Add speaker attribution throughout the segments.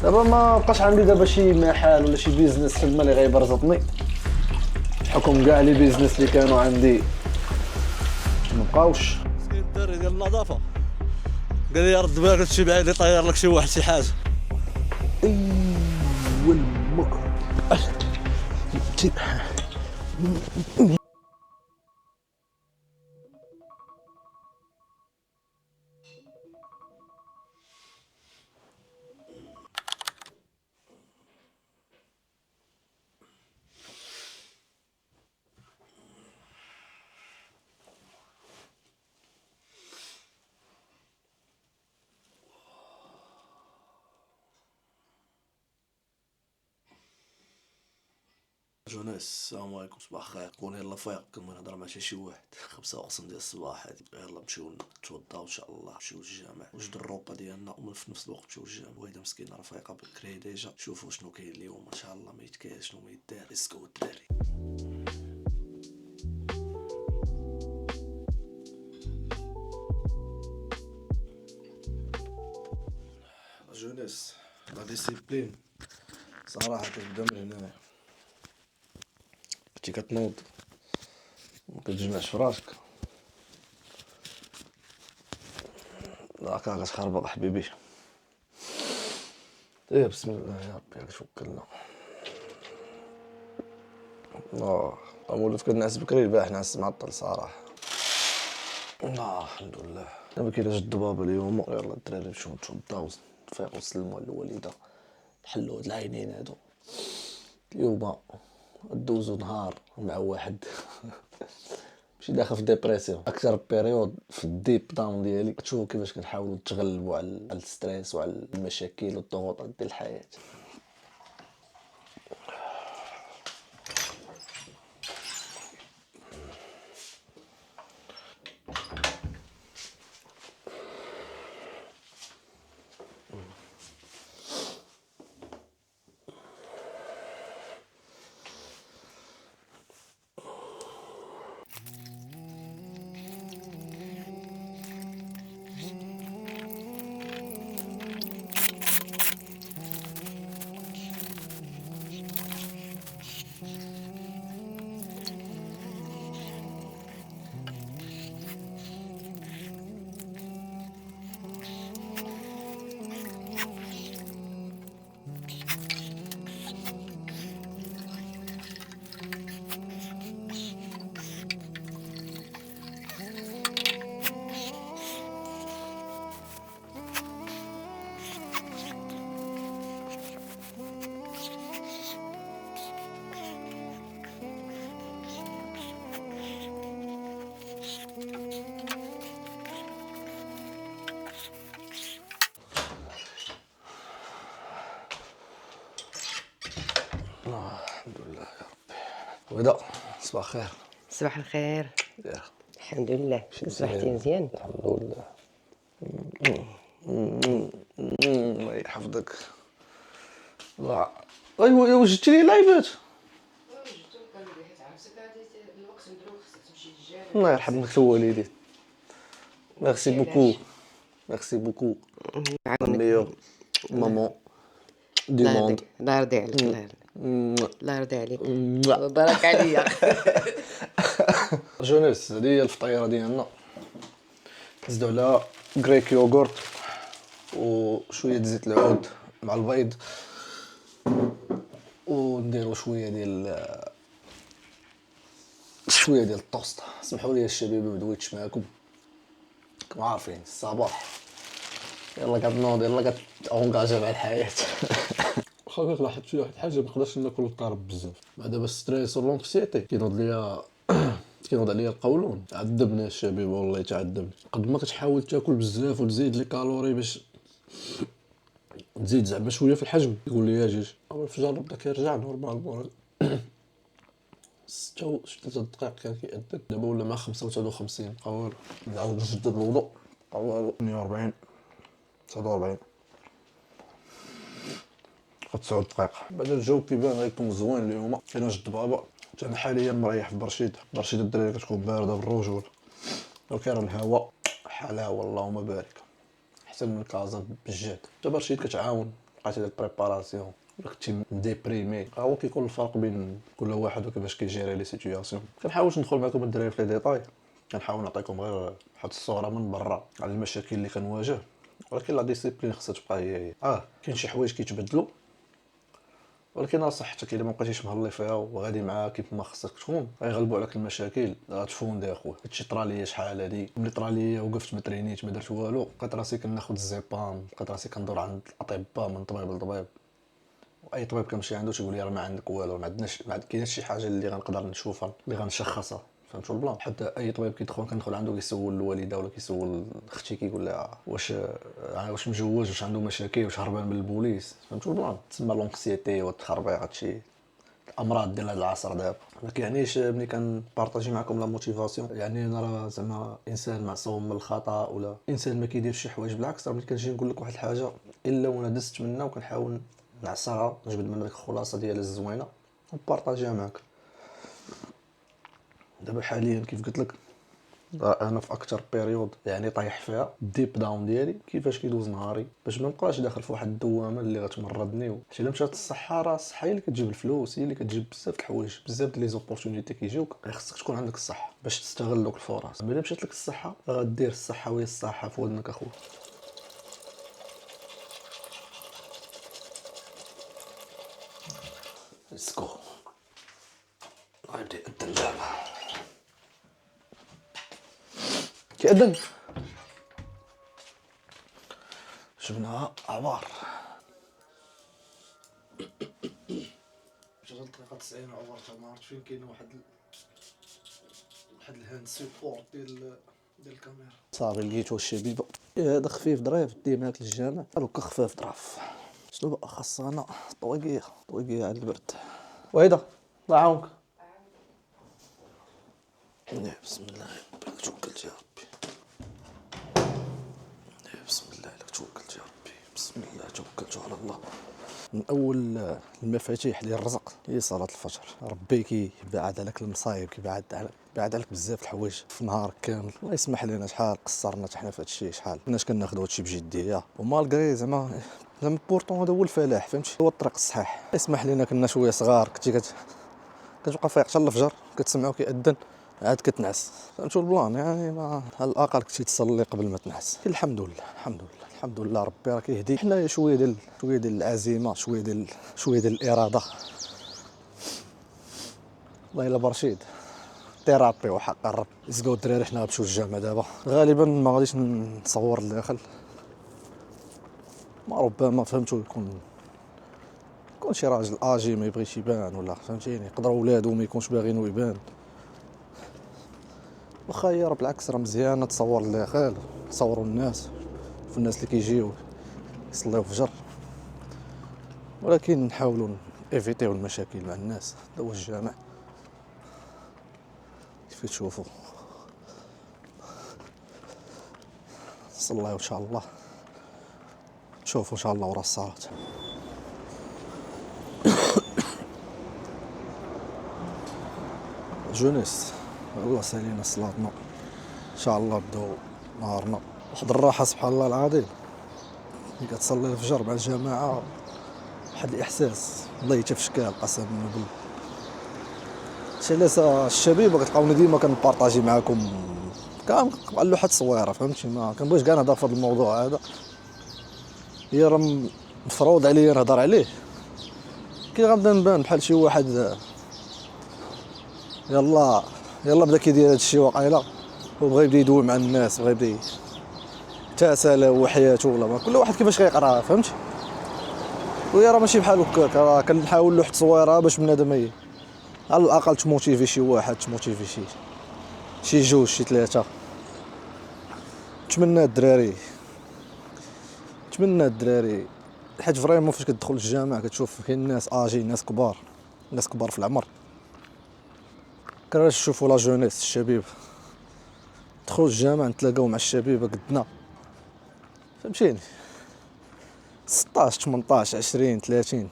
Speaker 1: دابا ما بقاش عندي دابا شي محل ولا شي بيزنس تما اللي غيبرزطني بحكم كاع لي بيزنس اللي كانوا عندي مبقاوش.
Speaker 2: مسكين الدري ديال النظافه قال لي رد بالك شي بعيد يطير لك شي واحد شي حاجه.
Speaker 1: ايوا المكر
Speaker 3: جوناس السلام عليكم، صباح الخير. كون يلا فايق كنبغي نهضر مع شي واحد. 5 وقسم ديال الصباح هادي. يلا نمشيو نتوضاو ان شاء الله، نمشيو للجامع وجد الروقه ديالنا، وفي نفس الوقت نمشيو للجامع. وهيدا مسكينه راه فايقه بكري ديجا. شوفوا شنو كاين اليوم ان شاء الله، ما يتكاش شنو ما يدار. اسكو الدراري جوناس، لا ديسيبلين صراحه كتبدا من هنايا. كنتي كتنوض مكتجمعش فراشك، هاكا كتخربق حبيبي. ايه بسم الله يا ربي توكلنا. وليت كنعس بكري، البارح نعس معطل صراحه. الحمد لله. دابا كاين جد بابا اليوم. يلا الدراري نمشيو نتوضاو نفيقو نسلمو على الوالده، نحلو هاد العينين هادو. اليوم دوزو نهار مع واحد ماشي داخل في ديبرسيون، اكثر بيريود في الديب داون ديالي. تشوفوا كيفاش كنحاولوا نتغلبوا على الستريس وعلى المشاكل والضغوطات ديال الحياه. الحمد لله يا ربي. ودا صباح الخير.
Speaker 4: صباح الخير.
Speaker 3: يا
Speaker 4: الحمد لله. صبحتي مزيان؟
Speaker 3: الحمد لله. الله يحفظك. ايوا وجدتي لي لايبات. الله يرحم لك الوالدين. ميرسي بوكو. ميرسي بوكو. ميور مامون دي موند.
Speaker 4: الله يرضي عليك. الله يرضي عليك. بارك عليا.
Speaker 1: جونيس، هذه هي الفطيره ديالنا. نزيدو على غريك يوغورت وشويه د زيت العود مع البيض، ونديرو شويه ديال الطوست. سمحوا لي الشباب ما دويتش معاكم، كما عارفين الصباح يلا كنوض يلا كتونكاجا مع الحياه.
Speaker 5: واخا كنلاحظ شي واحد الحاجه، مقدرش ناكل الكارب بزاف.
Speaker 1: بعد دابا ستريس والانكسيتي كينوض عليا القولون. عذبني الشباب والله تعذبني. قد ما كتحاول تاكل بزاف وتزيد لي كالوري باش تزيد زعما شويه في الحجم، يقول لي اجي اول فجر بدا كيرجع نورمالمون. 3 دقائق كان كيأذن، دابا ولا مع 55 بقى والو. نعاود نجدد الوضوء بقى والو. 48 49 9 دقائق. بعد الجو كيبان غيكون زوين اليوم. كاين جد بابا. انا حاليا مريح في برشيد الدراري كتكون بارده بالرجول، وكان الهواء حلاوه اللهم بارك، احسن من كازا بجد. حتى برشيد كتعاون
Speaker 3: بقيتي دير بريباراسيون ولا كنتي مديبريمي. هو كيكون الفرق بين كل واحد وكيفاش كيجيري لي سيتوياسيون. كنحاولش ندخل معكم الدراري في لي ديتاي، كنحاول نعطيكم غير واحد الصوره من برا على المشاكل اللي كنواجه، ولكن لا ديسيبلين خصها تبقى هي كاين شي حوايج كيتبدلوا، ولكن راه صحتك الا ما بقيتيش مهلي فيها وغادي معاها كيف ما خصك تكون غيغلبوا عليك المشاكل. غتفوندي اخويا. هادشي طرا ليا شحال هادي، ملي طرا ليا وقفت ما ترينيت ما درت والو، لقيت راسي كناخذ الزيبام، لقيت راسي كندور عند الاطباء من طبيب لطبيب، واي طبيب كنمشي عنده تيقول لي راه ما عندك والو، ما عندناش ما كاينش شي حاجه اللي غنقدر نشوفها اللي غنشخصها. فهمتوا البلان؟ حتى اي طبيب كندخل عنده كيسول الوالده ولا كيسول اختي كيقول لها واش مجوج، واش عنده مشاكل، واش هربان من البوليس. فهمتوا البلان؟ تسمى لونكسيتي والتخربيق، هادشي الامراض ديال هذا العصر دابا. ما كيعنيش ملي كنبارطاجي معكم لا موتيفاسيون يعني انا راه زعما انسان معصوم من الخطا ولا انسان ما كيديرش شي حوايج. بالعكس، راه ملي كنجي نقول لك واحد الحاجه الا وانا دزت منها وكنحاول نعصرها نجبد منها ديك الخلاصه ديالها الزوينه ونبارطاجيها معاك. دابا حاليا كيف قلت لك انا في اكثر بيريود يعني طايح فيها الديب داون ديالي، كيفاش كيدوز نهاري باش ما نبقاش داخل في واحد الدوامه اللي غتمرضني. حيت الا مشات الصحه، راه الصحه هي اللي كتجيب الفلوس، هي اللي كتجيب بزاف د الحوايج، بزاف ديال لي زوبورتونيتي كيجيوك. خصك تكون عندك الصحه باش تستغل دوك الفرص. ملي مشات لك الصحه غدير الصحه وهي الصحه في ودنك اخويا. ليتس جو. غيبدا يأذن دابا. كيأذن. جبنا عبار. جات الطريقه 90 عبار حتى ما عرفت فين كاين واحد الهاند سيبورت ديال الكاميرا. صافي لقيتو الشبيبه. هذا خفيف ظريف ديماك للجامع، هكا خفاف ظراف. شنو بقى خاصنا؟ طويقيه على البرد. وهيدا الله يعاونك. بسم الله لك توكلت يا ربي. بسم الله لك توكلت يا ربي. بسم الله توكلت على الله. من اول المفاتيح ديال الرزق هي صلاه الفجر. ربي كيبعد عليك المصايب، كيبعد عليك بزاف الحوايج في نهار كامل. الله يسمح لنا شحال قصرنا حتى حنا في هذا الشيء، شحال كناش كناخذوا هادشي بجديه، ومالغري زعما بورطون هذا هو الفلاح، فهمتي؟ هو الطريق الصحيح. الله يسمح لنا كنا شويه صغار، كنتي كتبقى فايق حتى الفجر كتسمعو كيأذن عاد كتنعس. فهمتوا البلان؟ يعني ما على الاقل كنتي تصلي قبل ما تنعس. الحمد لله ربي راه كيهدي. حنايا شويه ديال العزيمه، شويه ديال الاراده. والله الا برشيد ثيرابي وحق الرب. يسقاو الدراري حنا غنمشيو للجامع دابا. غالبا ما غاديش نصور الداخل، ما ربما فهمتوا يكون شي راجل اجي ما يبغيش يبان، ولا فهمتيني يقدروا ولادو ما يكونش باغينو يبان. واخا هي راه بالعكس راه مزيانه تصور الداخل، تصوروا الناس في الناس اللي كيجيو يصليو الفجر، ولكن نحاولوا ايفيتيو المشاكل مع الناس. هذا هو الجامع كيف تشوفوا. صليو ان شاء الله، تشوفوا ان شاء الله ورا الصلاه. جونيس الله سالينا صلاتنا ان شاء الله، بداو نهارنا واحد الراحه سبحان الله العظيم. ملي كتصلي الفجر مع الجماعه واحد الاحساس الله يتفشكال قسما بالله. شي علاش الشبيبه كتلقاوني ديما كنبارطاجي معاكم كنبقى له واحد الصويره، فهمتي؟ ما كنبغيش كاع نهضر في هذا الموضوع هذا، هي راه مفروض عليا نهضر عليه. كي غنبدا نبان بحال شي واحد يلا بدا كيدير هذا الشيء واقيلا، وبغى يبدا يدوي مع الناس، بغى يبدا تساله وحياته ولا ما كل واحد كيفاش كيقرا، فهمتي؟ وهي راه ماشي بحال هكاك، راه كنحاول له واحد التصويره باش بنادم على الاقل تموتيفي شي واحد، تموتيفي شي جوج شي ثلاثه. نتمنى الدراري حيت فريمون فاش كتدخل الجامع كتشوف كاين ناس اجي، ناس كبار في العمر. كنراش نشوفوا لا جونيس الشباب دخلوا الجامع نتلاقاو مع الشبيبه قدنا، فهمتيني؟ 16 18 20 30.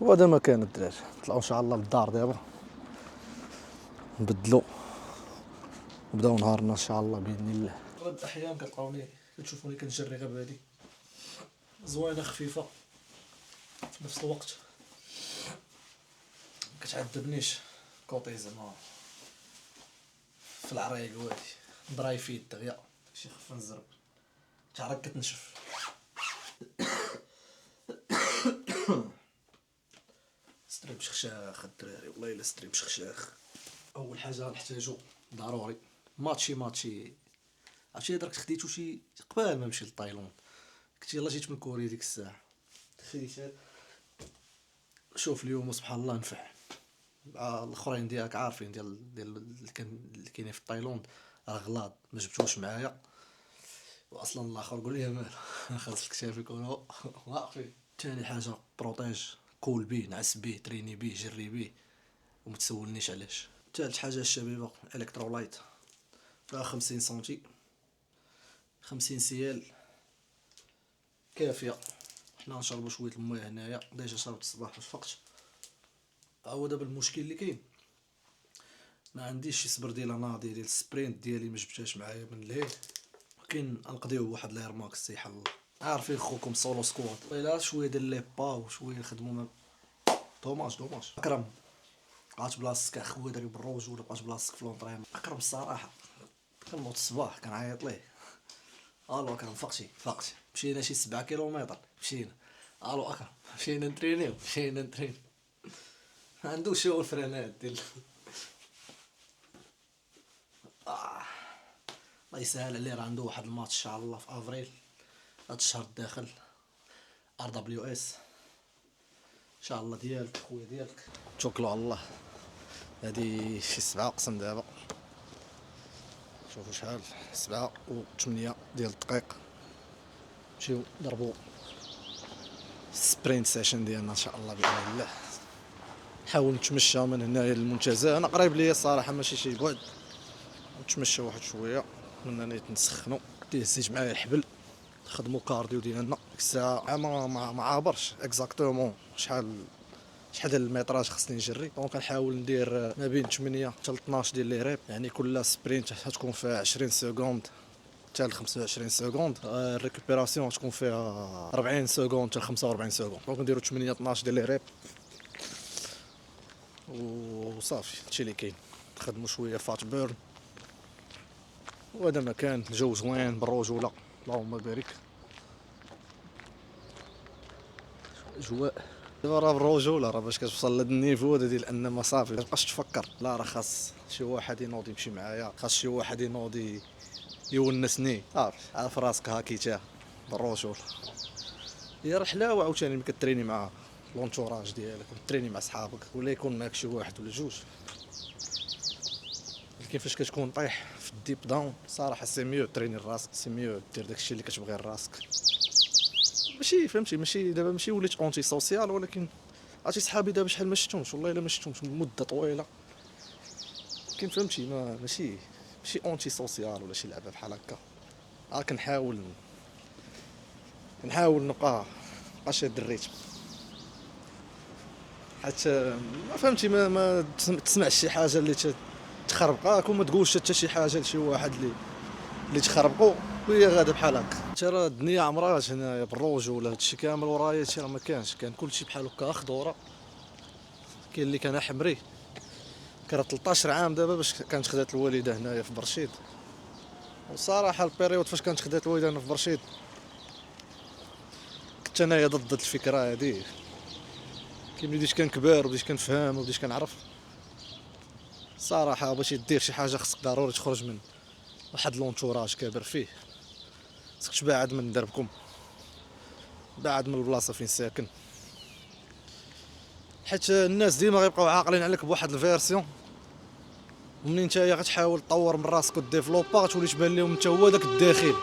Speaker 3: وهذا ما كان الدراري. نطلعوا ان شاء الله للدار دابا نبدلوا نبداو نهارنا ان شاء الله باذن الله. بعض الاحيان كتلقاوني كتشوفوني كنجري غير بهادي زوينه خفيفه في نفس الوقت كتعذبنيش كوطي زعما في العرايق وهادي دراي فيت دغيا شي خفه نزرب تعرف كتنشف. ستريب شخشاخ الدراري والله الا ستريب شخشاخ. اول حاجه نحتاجو ضروري ماتشي عرفتي درك خديتو شي قبال ما نمشي لتايلاند كنت يلاه جيت من كوريا ديك الساعه خديتها. شوف اليوم سبحان الله نفع مع الاخرين ديالك عارفين ديال اللي كاينين في تايلاند راه غلاط ما جبتوش معايا واصلا الاخر قول لي مال خاص الكتاف يكونوا واقفين. ثاني حاجه بروتيج كول بيه نعس بيه تريني بيه جري بيه وما تسولنيش علاش. ثالث حاجه الشبيبه الكترولايت فيها 50 سنتي 50 سيال كافيه. حنا نشربوا شويه الماء هنايا ديجا شربت الصباح فاش فقت. هو دابا المشكل اللي كاين ما عنديش شي صبر ديال ناضي ديال السبرينت ديالي ما جبتهاش معايا من لهيه. كاين نقضيو بواحد الاير ماكس تيحل الله عارفين خوكم سولو سكوات الا شويه ديال لي با وشويه نخدمو دوماج اكرم بقات بلاصتك اخويا داري بالروج ولا بقات بلاصتك في لونطريم. اكرم الصراحه كنوض الصباح كنعيط ليه الو اكرم فقتي مشينا شي 7 كيلومتر مشينا الو اكرم مشينا نترينيو ما عندوش هو الفرانات ديال الله يسهل عليه. راه عنده واحد الماتش ان شاء الله في افريل هاد الشهر الداخل ار دبليو اس ان شاء الله ديالك خويا ديالك. توكلوا على الله. هادي شي 7 قسم دابا شوفوا شحال 7 و8 ديال الدقائق نمشيو نضربوا سبرينت سيشن ديالنا ان شاء الله باذن الله. نحاول نتمشى من هنايا للمنتزه انا قريب ليا الصراحه ماشي شي بعد نتمشى واحد شويه من هنا نسخنوا ديزيج معايا الحبل نخدموا كارديو ديالنا ديك الساعه ما عابرش اكزاكتومون شحال ديال الميطراج خصني نجري. دونك كنحاول ندير ما بين 8 حتى ل 12 ديال لي ريب يعني كل سبرينت غتكون فيها 20 سكوند حتى ل 25 سكوند. الريكوبيراسيون غتكون فيها 40 سكوند حتى ل 45 سكوند. دونك نديرو 8 12 ديال لي ريب وصافي هادشي اللي كاين. نخدموا شويه فات بيرن وهذا مكان الجو زوين بالرجوله اللهم بارك اجواء. دابا راه بالرجوله راه باش كتوصل لهاد النيفو هذا ديال ان ما صافي مابقاش تفكر لا راه خاص شي واحد ينوض يمشي معايا خاص شي واحد ينوض يونسني عارف راسك هاكيتاه بالرجوله. هي رحله وعاوتاني ملي كتريني مع لونتوراج ديالك وتريني مع صحابك ولا يكون معك شي واحد ولا جوج. لكن فاش كتكون طايح في الديب داون صراحه سي ميو تريني راسك سي ميو دير داكشي اللي كتبغي لراسك. ماشي فهمتي ماشي دابا ماشي وليت اونتي سوسيال ولكن عرفتي صحابي دابا شحال ما شفتهمش والله الا ما شفتهمش مده طويله. كاين فهمتي ماشي اونتي سوسيال ولا شي لعبه بحال هكا. كنحاول نبقى شاد الريتم حتى ما فهمتي ما تسمعش شي حاجه اللي تخربقك وما تقولش حتى شي حاجه لشي واحد اللي تخربقوا وهي غاده بحال هكا. حتى راه الدنيا عمرات هنايا بالروج ولا هادشي كامل ورايا هادشي راه ما كانش كان كلشي بحال هكا خضوره. كاين اللي كان حمري كان 13 عام دابا باش كانت خدات الوالده هنايا في برشيد. وصراحه البيريود فاش كانت خدات الوالده هنا في برشيد كنت انايا ضد الفكره هادي. كي بديت كنكبر وبديت كنفهم وبديت كنعرف صراحه باش دير شي حاجه خصك ضروري تخرج من واحد لونتوراج كابر فيه. خصك تبعد من دربكم بعد من البلاصه فين ساكن حيت الناس ديما غيبقاو عاقلين عليك بواحد الفيرسيون ومنين نتايا غتحاول تطور من راسك وديفلوبا غتولي تبان لهم انت هو داك الداخل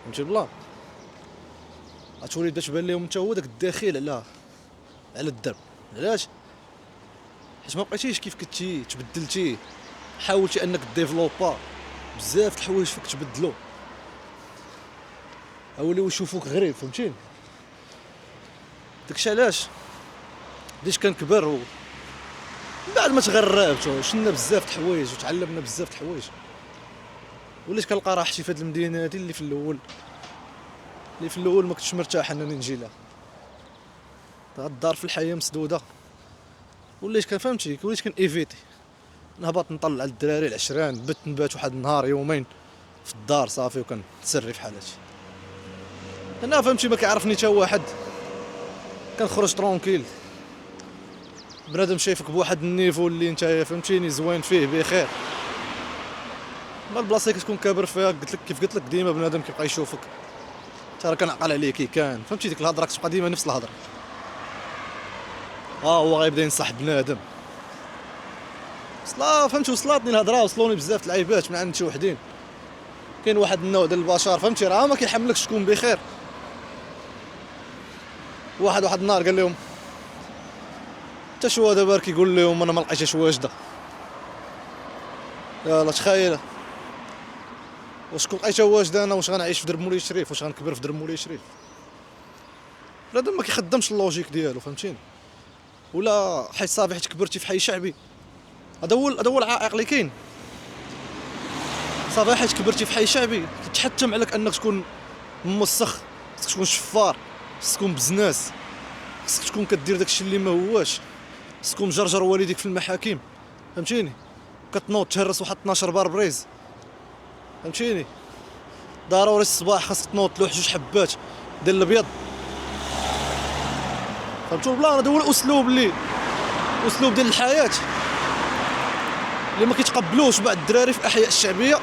Speaker 3: فهمتي بلا غتولي تبان لهم انت هو داك الداخل على الدرب. علاش؟ حيت ما بقيتيش كيف كنتي تبدلتي حاولتي انك ديفلوبا بزاف د الحوايج فيك تبدلوا ولاو يشوفوك غريب فهمتيني. داكشي علاش بديت كنكبر من بعد ما تغربت وشنا بزاف د الحوايج وتعلمنا بزاف د الحوايج وليت كنلقى راحتي في هاد المدينه هادي اللي في الاول اللي في الاول ما كنتش مرتاح انني نجي لها. الدار في الحيه مسدوده، وليت كنفهمتي وليت كنيفيتي نهبط نطلع الدراري العشران، نبات واحد النهار يومين في الدار صافي وكنتسري في حالاتي. انا فهمتي ما كيعرفني حتى واحد، كنخرج ترونكيل، بنادم شايفك بواحد النيفو اللي نتايا فهمتيني زوين فيه بخير. ما البلاصه كتكون كابر فيها قلت لك كيف قلت لك ديما بنادم كيبقى يشوفك ترى كنعقل عليه كي كان فهمتي، ديك الهضره كتبقى ديما نفس الهضره. هو غيبدا ينصح بنادم فهمتي. وصلاتني الهضره، وصلوني بزاف العيبات من عند شي وحدين. كاين واحد النوع ديال البشر فهمتي راه ما كيحملكش تكون بخير. واحد النهار قال لهم حتى شو دابا كيقول لهم انا ما لقيتش واجده. يلا تخيل واش كون لقيتها واجده انا واش غنعيش في درب مولاي شريف، واش غنكبر في درب مولاي شريف؟ بنادم ما كيخدمش اللوجيك ديالو فهمتيني. ولا حيت صافي حيت كبرتي في حي شعبي، هذا هو العائق اللي كاين. صافي حيت كبرتي في حي شعبي كتحتم عليك انك تكون موسخ، خصك تكون شفار، خصك تكون بزناس، خصك تكون كدير داكشي اللي ما هواش، خصك تكون مجرجر والديك في المحاكم فهمتيني، كتنوض تهرس واحد 12 باربريز فهمتيني. ضروري الصباح خاصك تنوض تلوح جوج حبات ديال الابيض فهمتوا البلان. هذا هو الاسلوب اسلوب ديال الحياه اللي ما كيتقبلوش بعض الدراري في الاحياء الشعبيه،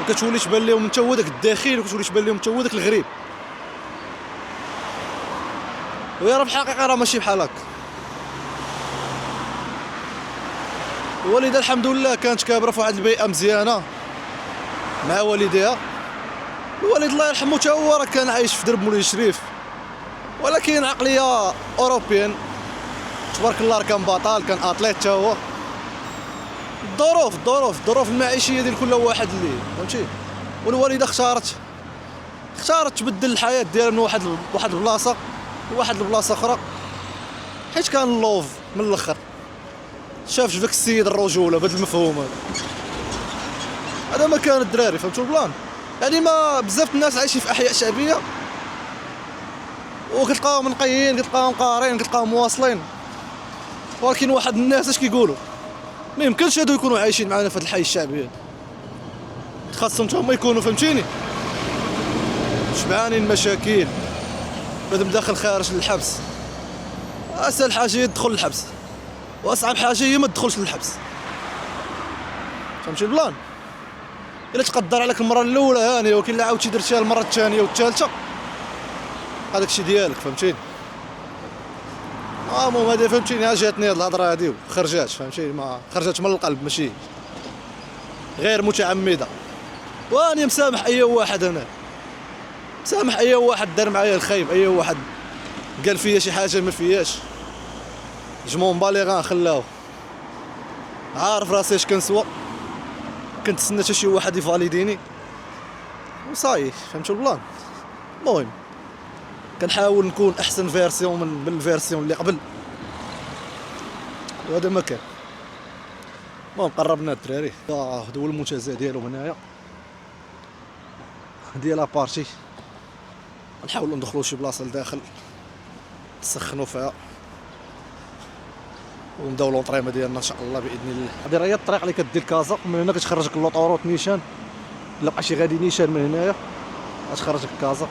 Speaker 3: وكتولي تبان لهم انت هو داك الداخل، وكتولي تبان لهم انت هو داك الغريب. ويا راه الحقيقه راه ماشي بحال هكا. الوالده الحمد لله كانت كابره في واحد البيئه مزيانه مع والديها. الوالد الله يرحمه تا هو راه كان عايش في درب مولاي شريف، ولكن عقليه اوروبيان تبارك الله، راه كان بطل، كان اتليت تا هو. الظروف المعيشيه ديال كل واحد اللي فهمتي. والوالده اختارت تبدل الحياه ديالها من واحد البلاصه لواحد البلاصه اخرى، حيت كان اللوف من الاخر. شاف داك السيد الرجوله بهذا المفهوم هذا ما كان الدراري فهمتوا البلان. يعني ما بزاف الناس عايشين في احياء شعبيه وكتلقاهم نقيين، كتلقاهم قارين، كتلقاهم واصلين، ولكن واحد الناس اش كيقولوا ما يمكنش هادو يكونوا عايشين معنا في هاد الحي الشعبي. خاصهم هما يكونوا فهمتيني شبعانين مشاكل، بنادم داخل خارج للحبس. اسهل حاجه هي تدخل للحبس، واصعب حاجه هي ما تدخلش للحبس فهمتي البلان. الا تقدر عليك المره الاولى هانيه، وكاين اللي عاوتاني درتيها المره الثانيه والثالثه هذاك الشيء ديالك فهمتيني. المهم هذه فهمتيني جاتني هاد الهضره هادي وخرجات فهمتيني، ما خرجت من القلب ماشي غير متعمده. واني مسامح اي واحد، انا مسامح اي واحد دار معايا الخايب، اي واحد قال فيا شي حاجه ما فياش جمون بالغان خلاوه. عارف راسي اش كنسوى، كنت تسنى حتى شي واحد يفاليديني وصاي فهمتوا البلان. المهم كنحاول نكون احسن فيرسيون من الفيرسيون اللي قبل، وهذا ما كان. المهم قربنا الدراري، هذا هو المنتزه ديالهم هنايا ديال لابارتي. نحاولوا ندخلوا شي بلاصه لداخل نسخنوا فيها ونبداو لونطريمه ديالنا ان شاء الله باذن الله. هذه راه هي الطريق اللي كدير كازا، من هنا كتخرجك لوطوروت نيشان. الا بقى شي غادي نيشان من هنايا غتخرجك كازا،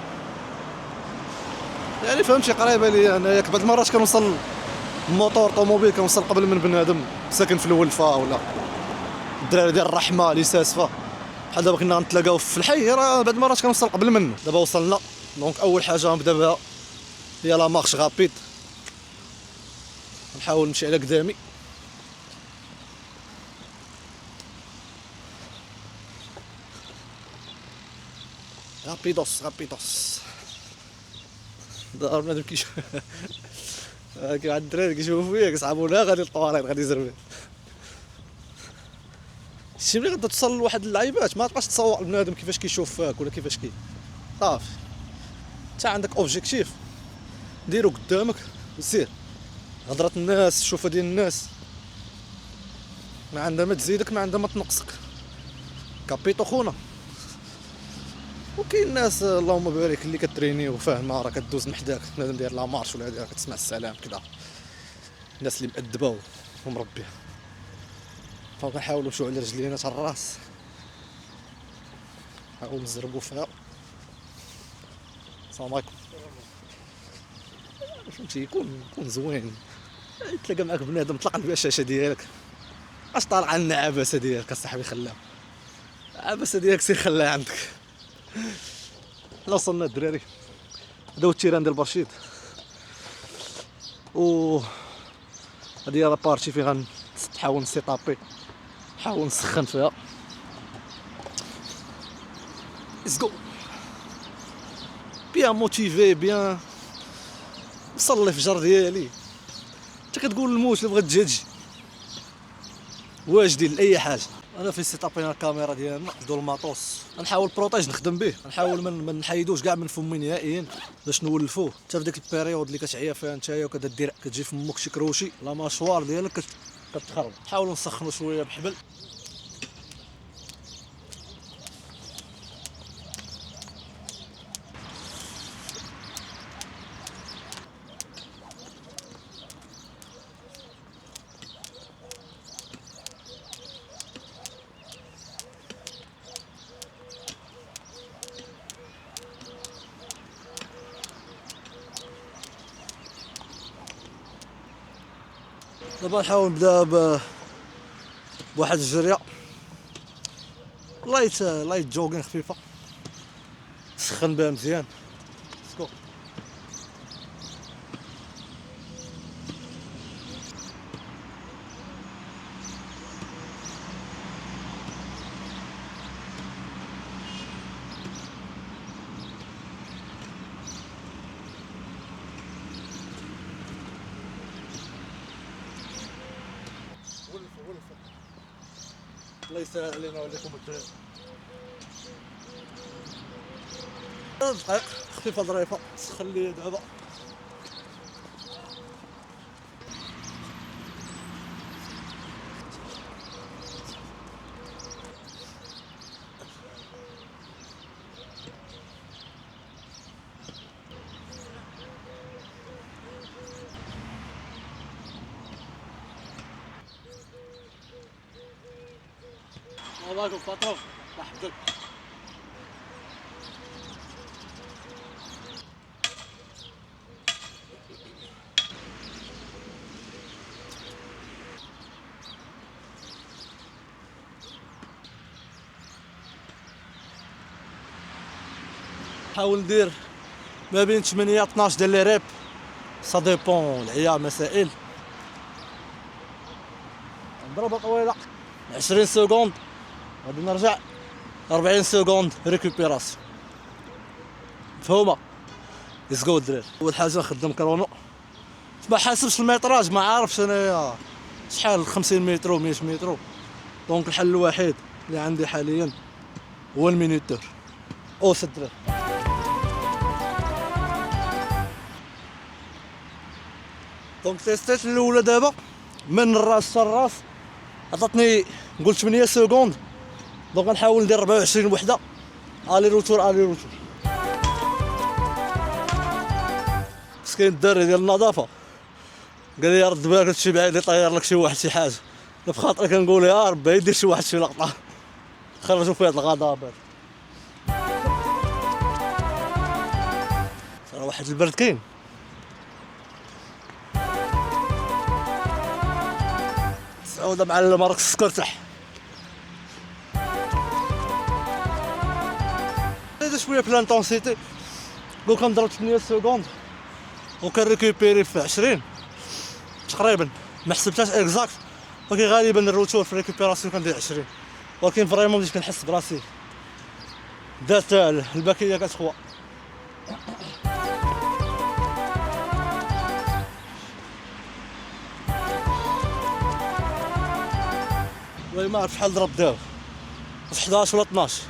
Speaker 3: يعني فهمتي قريبه لي انايا. بعض المرات كنوصل موطور طوموبيل كنوصل قبل من بنادم ساكن في الولفه، ولا الدراري ديال الرحمه اللي ساسفه بحال دابا كنا غنتلاقاو في الحي، راه بعض المرات كنوصل قبل منه. دابا وصلنا، دونك اول حاجه غنبدا بها هي لا مارش غابيد. نحاول نمشي على قدامي. غابيدوس دار بنادم كيشوف كاين واحد الدراري كيشوفوا فيا كيصعبونا غادي الطواليط غادي يزربي. شتي ملي غادا توصل لواحد اللعيبات ما تبقاش تصور بنادم كيفاش كيشوف فيك ولا كيفاش صافي. انت عندك اوبجيكتيف ديرو قدامك وسير. هضرة الناس الشوفه ديال الناس ما عندها ما تزيدك ما عندها ما تنقصك. كابيتو خونا. وكاين ناس اللهم بارك اللي كتريني وفاهمه راه كدوز محداك بنادم داير لا مارش ولا داير كتسمع السلام كذا، الناس اللي مأدبه ومربيه، فكنحاولوا نمشيو على رجلينا حتى الراس، نحاولوا نزربوا فيها. السلام عليكم. فهمتي يكون زوين تلاقى معاك بنادم طلق بها الشاشه ديالك، اش طالعه لنا عباسه ديالك اصاحبي، خلاها عباسه ديالك سير خلاها عندك. حنا وصلنا الدراري، هذا هو التيران ديال برشيد، و هادي هي لابارتي فين غنحاول نسيطابي، نحاول نسخن فيها. ليتس جو بيان موتيفي، بيان وصل الفجر ديالي. انت كتقول الموت اللي بغات تجي تجي، واجدين لاي حاجه. انا في سيتابين الكاميرا ديالنا دو الماطوس، غنحاول بروتيج نخدم به، غنحاول ما نحيدوش كاع من فمي نهائيا باش نولفوه. حتى في ديك البيريود اللي كتعيا فيها نتايا وكتدير كتجي فمك شي كروشي، لا ماشوار ديالك كتخرب. نحاولوا نسخنوا شويه بحبل. دابا نحاول نبدا بواحد الجريه لايت جوغين خفيفه، نسخن بها مزيان. سكو الله يسهل علينا وعليكم الدراري. دقائق خفيفه ظريفه، سخن لي دابا. السلام عليكم باترون، الله يحفظك. نحاول ندير ما بين 8 12 ديال لي ريب، سا ديبون العيا مسائل. ضربه طويله 20 سكوند، غادي نرجع 40 سكوند ريكوبيراسيون. مفهومه؟ ليتس جو الدراري. اول حاجه نخدم كرونو، ما حاسبش الميطراج، ما عارفش انايا شحال 50 متر و 100 متر، دونك الحل الوحيد اللي عندي حاليا هو المينيتور. او سد الدراري. دونك تيستيت الاولى دابا من الراس حتى الراس، عطاتني قلت 8 سكوند، دونك غنحاول ندير 24 وحده الي روتور الي روتور. مسكين الدري ديال النظافه قال لي رد بالك شي بعيد يطير لك شي واحد شي حاجه، بخاطري كنقول يا ربي يدير شي واحد شي لقطه خرجوا في هذا الغضب هذا. راه واحد البرد كاين. سعوده معلم راك سكرتح. هذا شويه في لانتونسيتي، قول كنضرب 8 سكوند وكنريكوبيري في 20 تقريبا، ما حسبتهاش اكزاكت، ولكن غالبا الروتور في الريكوبيراسيون كندير 20، ولكن فريمون بديت كنحس براسي دات الباكيه كتخوى. والله ما عرفت شحال ضرب دابا، 11 ولا 12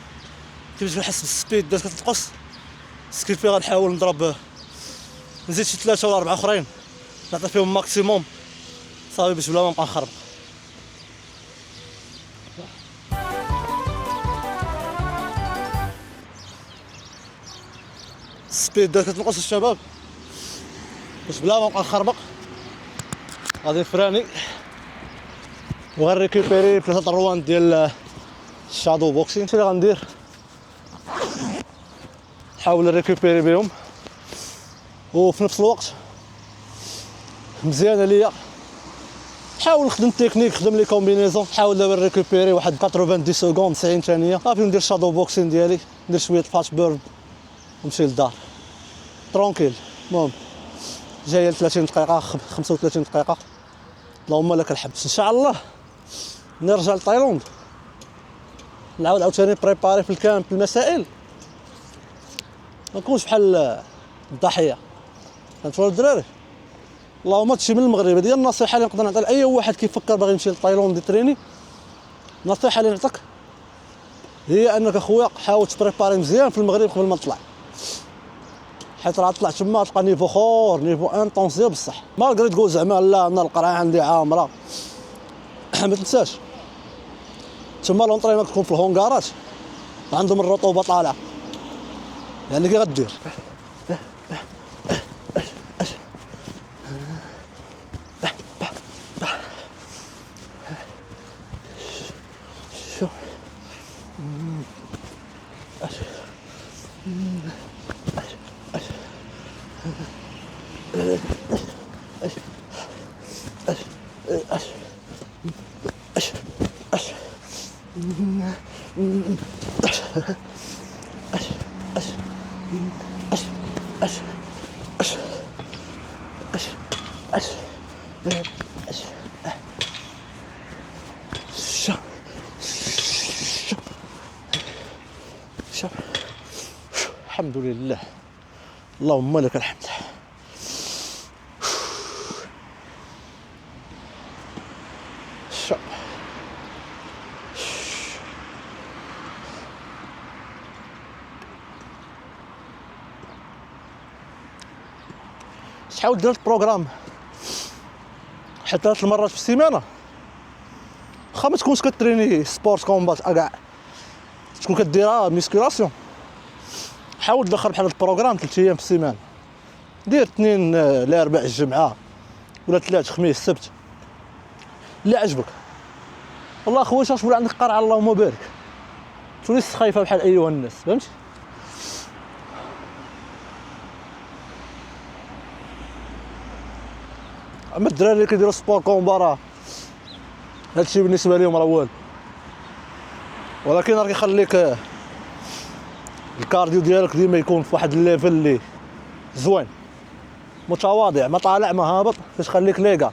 Speaker 3: كيفاش كنحس بالسبيد بدات كتنقص. سكيبي غنحاول نضرب نزيد شي 3 ولا 4 اخرين نعطي فيهم ماكسيموم صافي باش بلا ما نبقى نخرب.
Speaker 2: سبيد كتنقص الشباب باش بلا ما نبقى نخربق. غادي نفراني وغنريكوبيري 3 روان ديال الشادو بوكسين. اللي غندير نحاول نريكوبيري بهم، وفي نفس الوقت مزيانه ليا نحاول نخدم التكنيك، نخدم لي كومبينيزون، نحاول دابا نريكوبيري واحد 90 سكوند 90 ثانيه صافي، ندير شادو بوكسين ديالي، ندير شويه فاش بيرن ونمشي للدار ترونكيل. المهم جايه 30 دقيقه 35 دقيقه، اللهم لك الحمد. ان شاء الله نرجع لتايلاند نعاود عاوتاني بريباري في الكامب المسائل، ما نكونش بحال الضحيه. فهمتوا الدراري؟ اللهم تمشي من المغرب. هذه هي النصيحه اللي نقدر نعطيها لاي واحد كيفكر باغي يمشي لتايلاند يتريني. النصيحه اللي نعطيك هي انك اخويا حاول تبريباري مزيان في المغرب قبل ما تطلع، حيت راه طلع تما تلقى نيفو خور، نيفو انطونسيو بصح. مالغري تقول زعما لا انا القرعه عندي عامره ما تنساش تما لونطريمون كتكون في الهونغارات عندهم الرطوبه طالعه، يعني كي غدير الحمد لله، اللهم لك الحمد. حاول دير البروغرام حتى 3 مرات في السيمانه، واخا ما تكونش كتريني سبورت كومبات كاع، تكون كديرها ميسكولاسيون. حاول تدخل بحال البروغرام 3 ايام في السيمانه، دير 2 الاربع الجمعه ولا 3 خميس سبت اللي عجبك. والله اخويا تقول عندك قرعه اللهم بارك، تولي خايفه بحال ايها الناس، فهمتي؟ اما الدراري اللي كيديروا سبور كومبا راه هادشي بالنسبه لهم راه والو، ولكن راه كيخليك الكارديو ديالك ديما يكون في واحد الليفل اللي زوين متواضع، ما طالع ما هابط، كتخليك ليغا.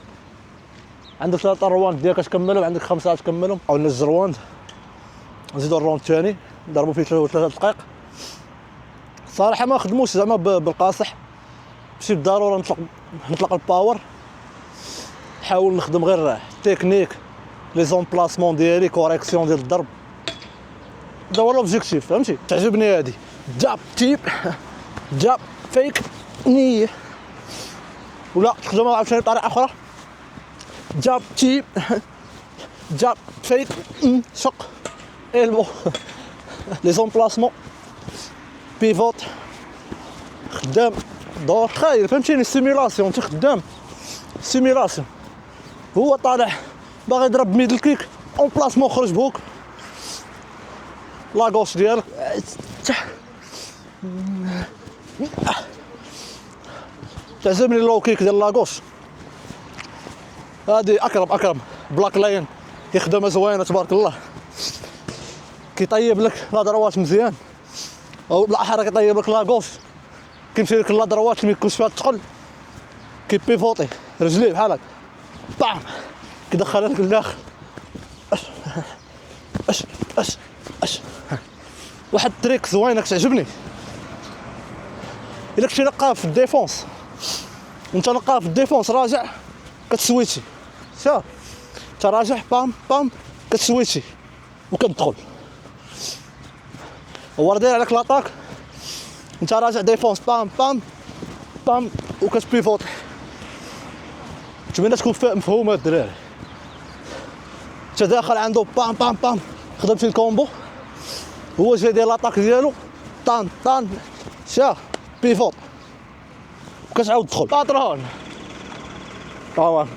Speaker 2: عندك 3 روند ديالك كتكملهم، عندك 5 تكملهم، او نزل روند نزيدو الروند الثاني نضربو فيه 3 دقائق. صراحه ما خدموش زعما بالقاصح، ماشي بالضروره نطلق الباور، نحاول نخدم غير تكنيك لي زومبلاسمون ديالي، كوريكسيون ديال الضرب، هذا هو لوبجيكتيف، فهمتي؟ تعجبني هادي جاب تيب جاب فيك ني، ولا تخدمها عاوتاني بطريقه اخرى جاب تيب جاب فيك شق البو لي زومبلاسمون بيفوت خدام دور خاير، فهمتيني؟ سيميلاسيون انت خدام سيميلاسيون، هو طالع باغي يضرب ميدل كيك اون بلاسمون خرج بوك لا غوش ديالك تعجبني اللو كيك ديال لا غوش. هادي اكرم بلاك لاين كيخدمها زوينه تبارك الله، كيطيب لك لا دروات مزيان، او بالاحرى كيطيب لك لا غوش، كيمشي لك لا دروات اللي ميكونش فيها الثقل كيبيفوطي رجليه بحال هكا بام كيدخلها لك لداخل. اش واحد التريك زوينه كتعجبني، الا كنتي نقا في الديفونس وانت نقا في الديفونس راجع كتسويتشي، شوف انت راجع بام بام كتسويتشي وكتدخل، هو داير عليك لاطاك انت راجع ديفونس بام بام بام وكتبيفوطي. نتمنى تكون مفهومه الدراري. انت داخل عنده بام بام بام خدمتي الكومبو، هو جاي داير لاطاك ديالو طان طان شاف بيفوت وكتعاود تدخل باترون. طبعا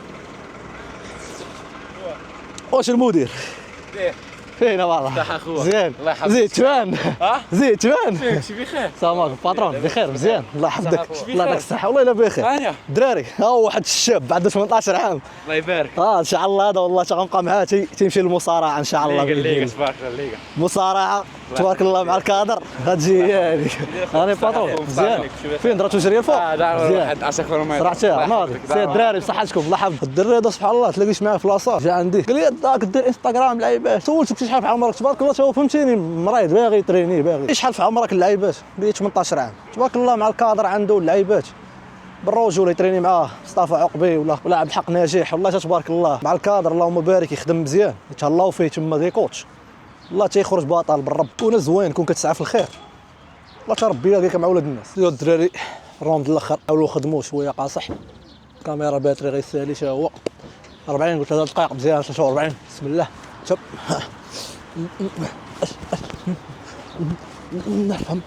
Speaker 2: واش المدير فينا والله مزيان زيد تبان زيد تبان
Speaker 5: شي بخير
Speaker 2: سلام باترون بخير مزيان الله يحفظك الله يعطيك الصحه والله الا بخير دراري ها هو واحد الشاب بعد 18 عام
Speaker 5: الله يبارك
Speaker 2: ان شاء الله هذا والله غنبقى معاه تيمشي للمصارعه ان شاء الله
Speaker 5: الليغا تبارك الله الليغا
Speaker 2: مصارعه تبارك الله مع الكادر غتجي هذيك راني باترون مزيان فين درتو جري الفوق
Speaker 5: دار واحد 10 كيلومتر
Speaker 2: صراحتها ناضي سير الدراري بصحتكم الله يحفظك الدري هذا سبحان الله تلاقيش معاه في لاصاج جا عندي قال لي داك دير انستغرام لعيبات سولتك شحال في عمرك تبارك الله تو فهمتيني مريض باغي يتريني باغي شحال في عمرك اللعيبات قال لي 18 عام تبارك الله مع الكادر عنده اللعيبات بالرجوله يتريني معاه مصطفى عقبي ولا عبد الحق ناجح والله تبارك الله مع الكادر اللهم بارك يخدم مزيان يتهلاو فيه تما دي كوتش والله تيخرج بطل بالرب كون زوين كون كتسعى في الخير والله تربي هكاك مع ولاد الناس يا الدراري الروند الاخر حاولوا يخدموا شويه قاصح الكاميرا باتري غيسالي حتى هو 40 قلت 3 دقائق مزيان 43 بسم الله شوف نفهم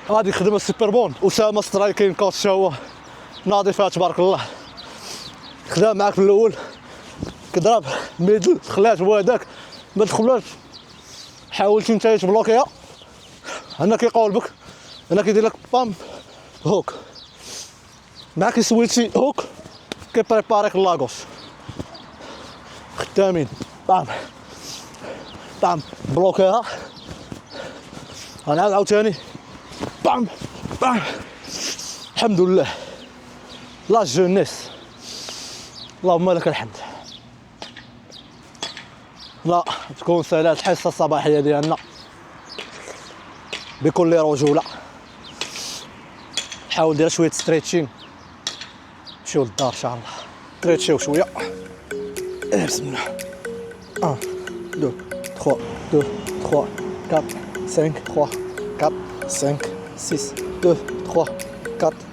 Speaker 2: هذه خدمة السوبر بون أسامة سترايكين كوتش هو ناضي فيها تبارك الله خدام معاك في الأول كضرب ميدل خلات هو هذاك ما دخلاتش حاولتي نتا تبلوكيها هنا كيقولبك هنا كيدير لك بام هوك معاك سويتشي هوك كيبريباريك لاغوس خدامين بام بام بلوكيها غنعاود عاوتاني بام بام الحمد لله لا جونيس اللهم لك الحمد لا تكون سهلة الحصة الصباحية ديالنا بكل رجولة حاول دير شوية ستريتشين نمشيو للدار ان شاء الله ستريتشيو شوية بسم الله 1 2 3 2 3 4 5 3 4 5 6 2 3 4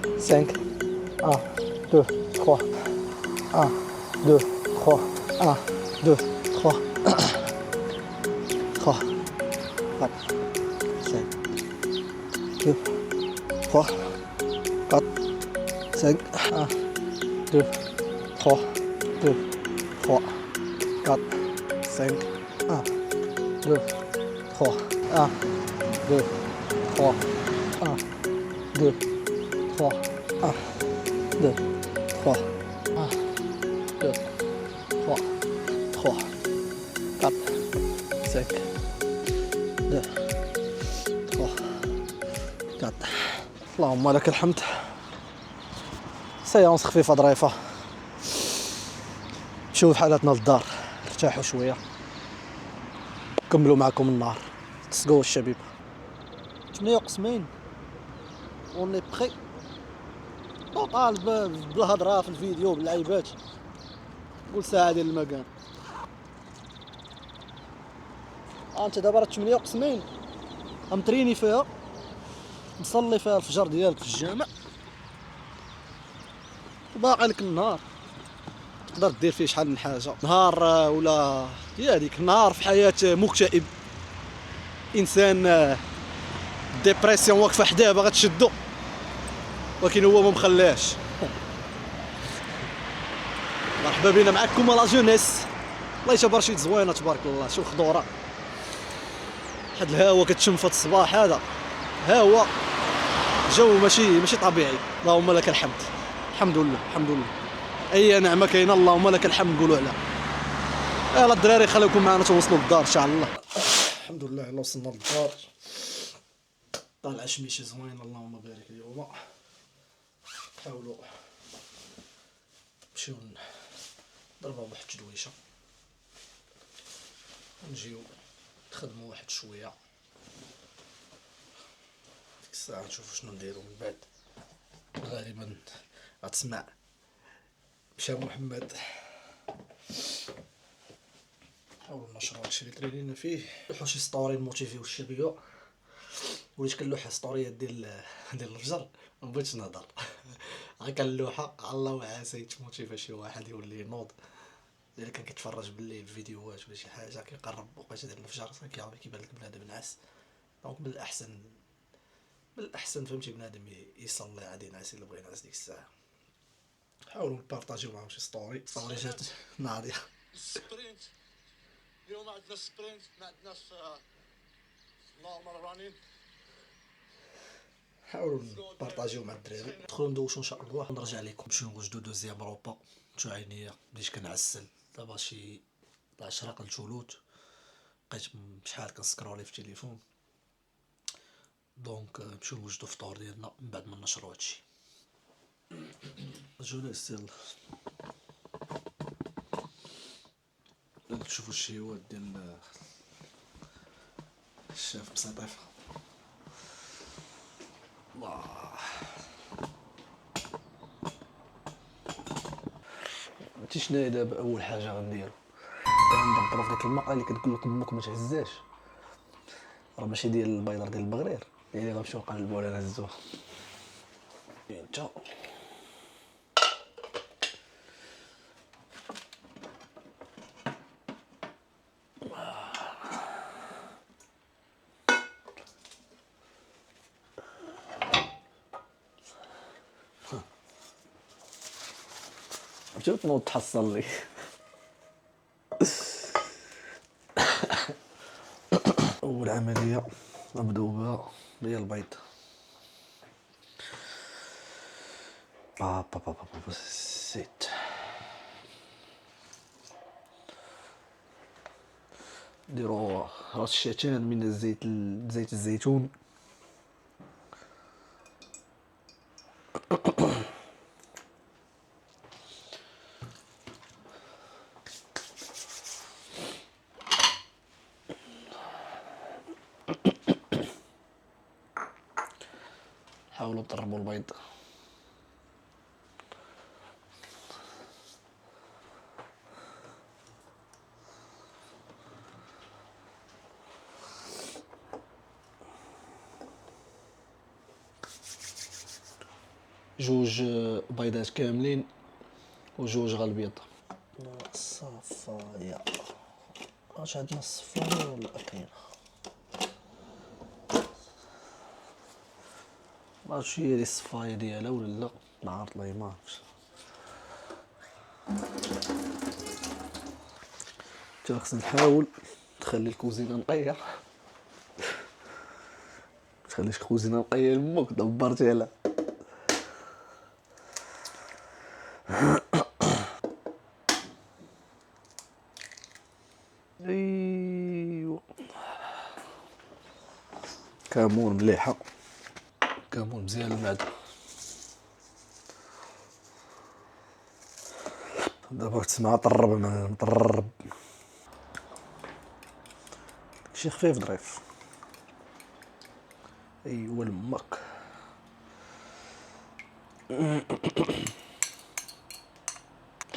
Speaker 2: 5 1 2 3 1 2 3 1 2 3 3 4 5 2 3 4 5 1 2 3 2 3 4 5 1 2 3 1 2 3 1 2 3 1 2 3 1 2 3 3 4 5 2 3 4 اللهم لك الحمد سيونس خفيفة ظريفة شوف حالتنا للدار ارتاحوا شوية كملوا معكم النهار تسقوا الشبيب 8 قسمين اوني بخي طوطال بالهضره في الفيديو باللعيبات قول ساعه ديال المكان انت دابا راه 8 قسمين غنتريني فيها نصلي فيها الفجر ديالك في الجامع باقي لك النهار تقدر دير فيه شحال من حاجه. نهار ولا هي هذيك نهار في حياه مكتئب، انسان ديبرسيون واقفه حداه باغا تشدو ولكن هو ما مخلاش. مرحبا بنا معكم لا جونيس. والله شوف رشيد زوينه تبارك الله. شوف خضوره، واحد الهوا كتشم في الصباح. هذا هوا جو ماشي طبيعي. اللهم لك الحمد. الحمد لله الحمد لله. اي نعمه كاينه اللهم لك الحمد نقولوا عليها. يلا الدراري خليكم معنا توصلوا للدار ان شاء الله. الحمد لله على وصلنا للدار. طالعه شميشه زوينه اللهم بارك. اليوم حاولوا نمشيو نضربوا واحد الجدويشه ونجيو نخدموا واحد شويه. ديك الساعه نشوفوا شنو نديرو من بعد. غالبا غتسمع مشى محمد. حاولوا نشرو هادشي اللي ترينينا فيه. لوحو شي ستوري نموتيفيو الشبيه. وليت كنلوح ستوريات ديال الفجر مبغيتش نهضر. غا كنلوحها على الله وعسى يتموتيفا شي واحد يولي ينوض. الا كان كيتفرج بالليل فيديوهات ولا شي حاجه كيقرب وقيته ديال الفجر كيعرف كيبان لك بنادم نعس. دونك من الاحسن فهمتي بنادم يصلي عادي ينعس الا بغى ينعس ديك الساعه. حاولوا نبارطاجيو معاهم شي ستوريات ناضيه.
Speaker 6: السبرينت اليوم عندنا السبرينت ما عندناش نورمال رانين.
Speaker 2: حاولوا نبارطاجيو مع الدراري. ندخلوا ندوشوا ان شاء الله. نرجع لكم نمشيو نوجدوا دوزيام روبا. نشو عينيا بديت كنعسل دابا شي 10 قلتولوت. بقيت بشحال كنسكرولي في التليفون. دونك نمشيو نوجدوا الفطور ديالنا من بعد ما نشرو هادشي. جونيس يلا تشوفوا الشهوات ديال الشاف مسطيفه. الله
Speaker 3: عرفتي شناهي دابا اول حاجه غنديرو؟ غنضرب في ديك الماء اللي كتقول لك امك ما تهزاش. راه ماشي ديال البيضه ديال البغرير اللي غنمشيو نقلبو ولا نهزوها. انت مشيت تنوض تحصل لي. اول عمليه نبداو بها هي البيض. بابا زيت. نديرو رشتان من زيت الزيتون. حاولوا تضربوا البيض. جوج بيضات كاملين وجوج غالبيض. الصفايه واش عندنا الصفايه ولا كاينه؟ معرفتش هي دي الصفايه ديالها ولا لا. ما عرفت والله ما عرفتش. تا خصنا نحاول تخلي الكوزينه نقيه. تخليش الكوزينه نقيه لامك دبرتي لها. ايوا كمون مليحه. كمون مزيان المعده. دابا تسمع طرب مطرب. شي خفيف ظريف. ايوا لمك.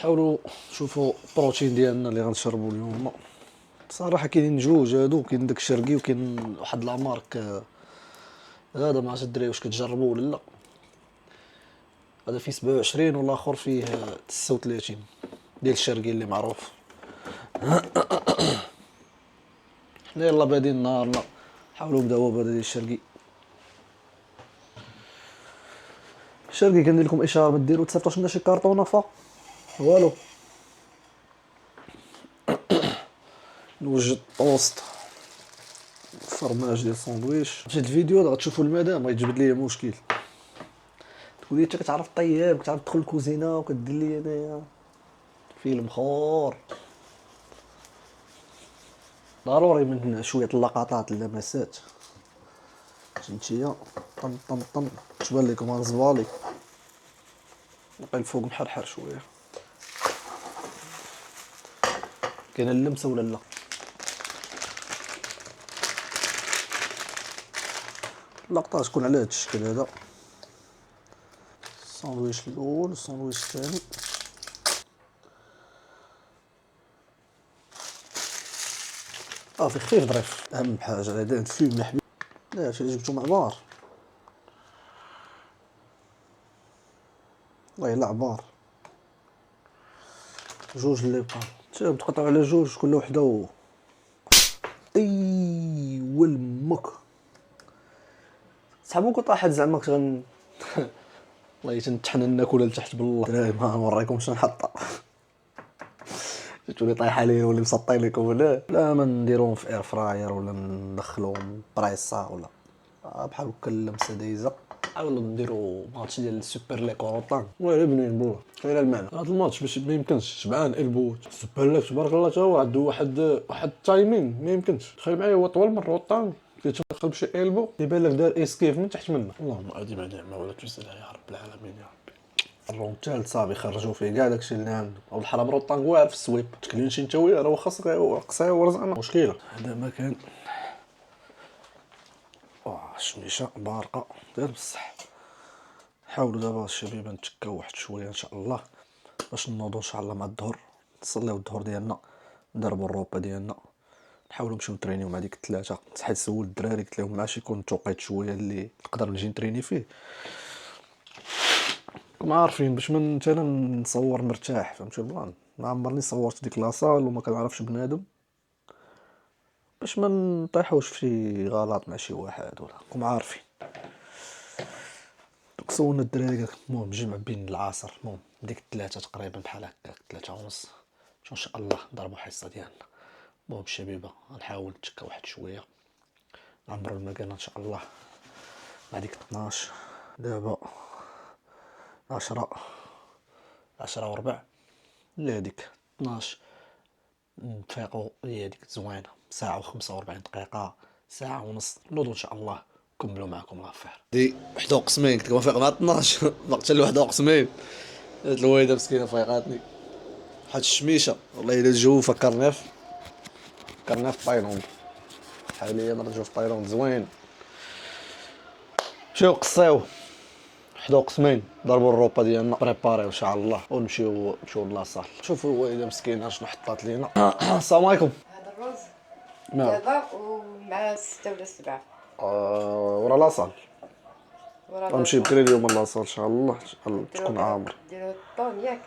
Speaker 3: حاولوا شوفوا البروتين ديالنا اللي غنشربوا اليوم. صراحه كاينين جوج هادو، كاين داك الشرقي وكاين واحد لامارك هذا. ما عرفتش الدراري واش كتجربوا ولا لا. هذا فيه 27 والاخر فيه 39 ديال الشرقي اللي معروف. حنا يلا بادين نهارنا، حاولوا نبداو بهذا ديال الشرقي. الشرقي كندير لكم اشاره ما ديروا تصيفطوش لنا شي كارطونه والو. نوجد طوست فرماج ديال الساندويش. في هاد الفيديو غتشوفوا المدام غيتجبد ليا مشكل، تقولي انت كتعرف طيب، كتعرف تدخل الكوزينه وكدير لي انايا فيلم خور. ضروري من شويه اللقطات اللمسات. فهمتيا؟ طن طن طن تبان لكم غنزبالي نلقى الفوق محرحر شويه. كاينه اللمسه ولا لا؟ اللقطه تكون على هذا الشكل هذا. الساندويش الاول والساندويش الثاني. في خفيف ظريف. اهم حاجه هذا الفيلم يا حبيبي. لا شي جبتو معمار والله الا عبار. جوج اللي بقى تقطعوا على جوج كل وحده والمك صحابك طاحت زعما كنت والله تنتحنن ناكل لتحت بالله. دراري ما نوريكم شنو نحطها. شفتوا لي طايحه لي ولا مسطي لكم لا ما نديروهم في اير فراير ولا ندخلوهم بريصه ولا بحال هكا اللمسه دايزه. حاولوا نديروا ماتش ديال السوبر ليغ اوروطان.
Speaker 5: ويلي بنين بوه
Speaker 3: خير المعنى.
Speaker 5: هذا الماتش باش ما يمكنش شبعان البوت سوبر ليك تبارك الله تا هو عنده واحد التايمين ما يمكنش. تخيل معايا هو طول من روطان كيتدخل بشي البو يبان لك دار اسكيف من تحت منه. اللهم اديم نعمه ولا تنسى يا رب العالمين يا ربي.
Speaker 3: الرون الثالث صافي خرجوا فيه كاع داكشي اللي عنده. او الحرام روطان واعر في السويب تكلين شي نتا وياه راه خاصك قصيور زعما مشكله. هذا ما كان شميشه بارقه دير بصح. حاولوا دابا الشبيبه نتكاو واحد شويه ان شاء الله باش نوضوا ان شاء الله مع الظهر. نصليو الظهر ديالنا ندربوا الروبه ديالنا نحاولوا نمشيو نترينيو مع ديك الثلاثه. حيت سول الدراري قلت لهم ماشي يكون التوقيت شويه اللي نقدر نجي نتريني فيه. راكم عارفين باش من انا نصور مرتاح فهمتوا البلان. ما عمرني صورت ديك لاصال وما كنعرفش بنادم باش ما نطيحوش في شي غلط مع شي واحد ولا راكم عارفين. دوك سولنا الدراري قالك المهم جمع بين العصر المهم ديك الثلاثه تقريبا بحال هكاك 3:30 ان شاء الله نضربوا حصه ديالنا. المهم الشبيبه غنحاول نتكا واحد شويه نعمروا المكان ان شاء الله مع ديك 12. دابا 10 وربع لا ديك 12 نفيقوا هي ديك زوينه ساعه و45 دقيقه ساعه ونص نوضوا ان شاء الله نكملوا معكم لافير دي 1 كنت كنفيق مع 12 بقيت حتى 1 هاد الوالده مسكينه فيقاتني واحد الشميشه والله الا الجو فكرنا في تايلاند. حاليا نرجعو في تايلاند زوين. مشيو قصيو 1 ضربوا الروبا ديالنا بريباريو ان شاء الله ونمشيو لاصال. شوفوا الوالده مسكينه شنو حطات لينا. السلام عليكم.
Speaker 4: هذا الرز
Speaker 3: نعم.
Speaker 4: دابا ومع 6 ولا 7
Speaker 3: ورا لاصال غنمشي بكري اليوم لاصال ان شاء الله تكون عامر.
Speaker 4: ديروا الطون ياك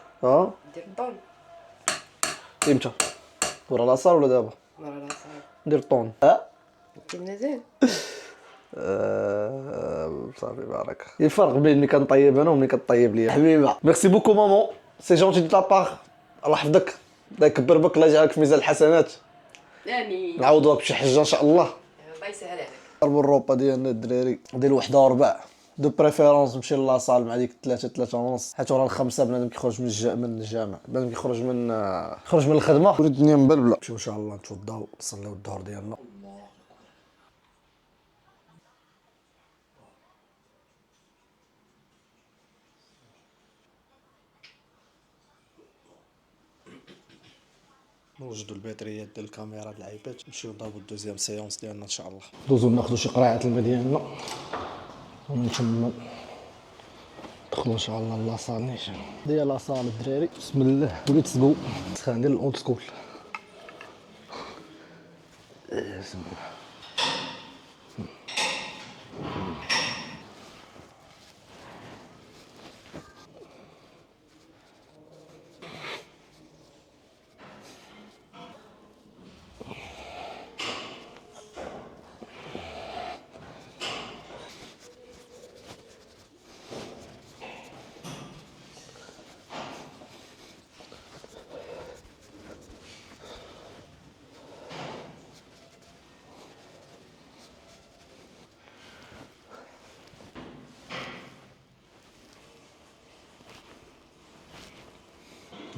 Speaker 4: دير الطون
Speaker 3: امتى ورا لاصال ولا دابا
Speaker 4: مرة لا صار
Speaker 3: ندير طون
Speaker 4: كنا زين.
Speaker 3: صافي بارك. الفرق بين ملي كنطيب انا وملي كطيب ليا حبيبه. ميرسي بوكو مامون سي جونتي دو طابار. الله يحفظك الله يكبر بك الله يجعلك في ميزان الحسنات.
Speaker 4: امين
Speaker 3: نعوضوها بشي حجه ان شاء الله.
Speaker 4: الله يسهل عليك.
Speaker 3: ضربوا الروبا ديالنا الدراري ديال 1:15 دو بريفيرونس نمشي لاصال مع ديك 3:30 حيت ورا 5 بنادم كيخرج من الجامع بنادم كيخرج من الخدمه الدنيا مبلبله. نمشيو ان شاء الله نتوضاو نصليو الظهر ديالنا. نوجدوا الباتريات ديال الكاميرا ديال الايباد نمشيو نضربوا الدوزيام سيونس ديالنا ان شاء الله.
Speaker 2: دوزو ناخذوا شي قراعه الماء ديالنا ونتم ندخلوا ان شاء الله لاصال نيشان ديال لاصال الدراري. بسم الله وليت تسقو سخان ديال الاولد سكول. بسم الله.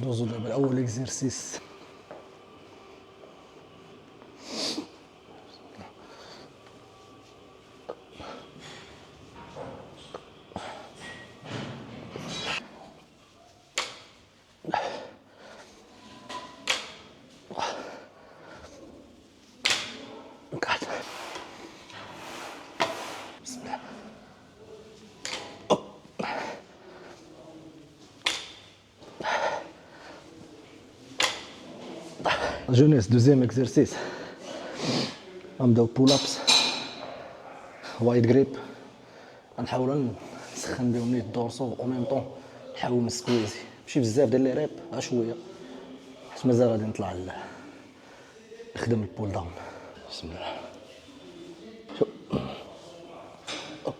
Speaker 3: ندوزو دابا لأول اكزرسيس. جونيس دوزيام اكزرسيس غنبداو بول ابس وايد جريب. غنحاول نسخن بهم نيت الدورسو او ميم طون نحاول نسكويزي ماشي بزاف ديال لي ريب غير شويه حيت مازال غادي نطلع نخدم البول داون. بسم الله. شوف اوب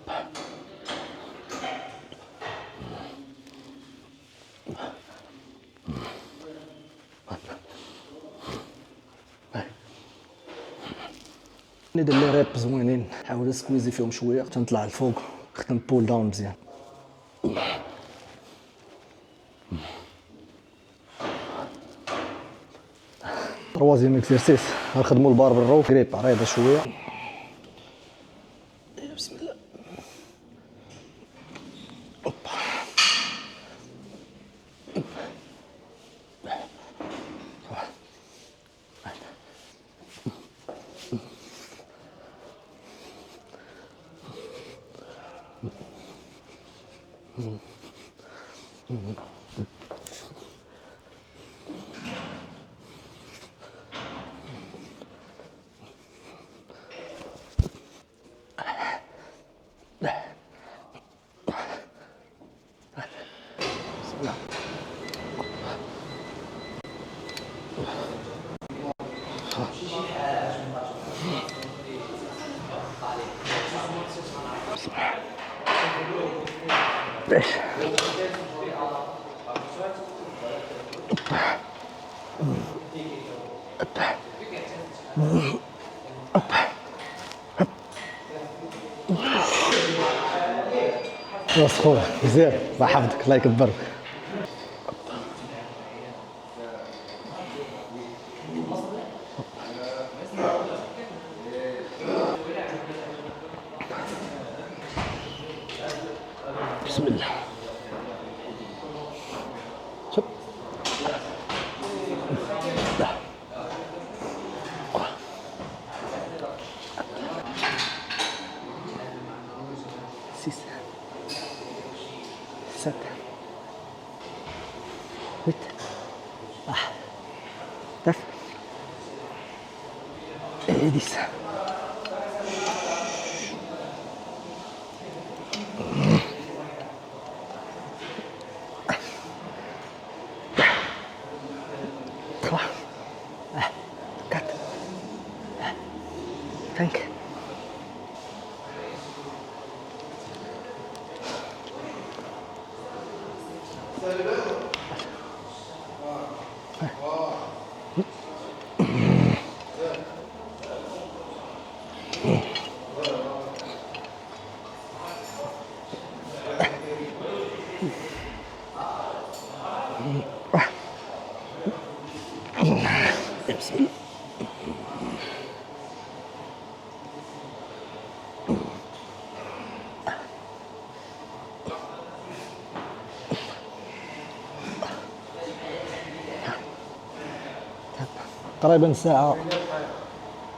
Speaker 3: ندير لي ريب زوينين نحاول نسكويزي فيهم شويه حتى نطلع الفوق نخدم بول داون مزيان. تروازيام اكسرسيس غنخدمو البار بالرو جريب عريضه شويه. بسم الله. اوب باش خلاص خويا مزيان الله يحفظك الله يكبرك. بسم الله. شوف سيس سبعة ثمانية تسعة 10 5 بسم الله. تقريبا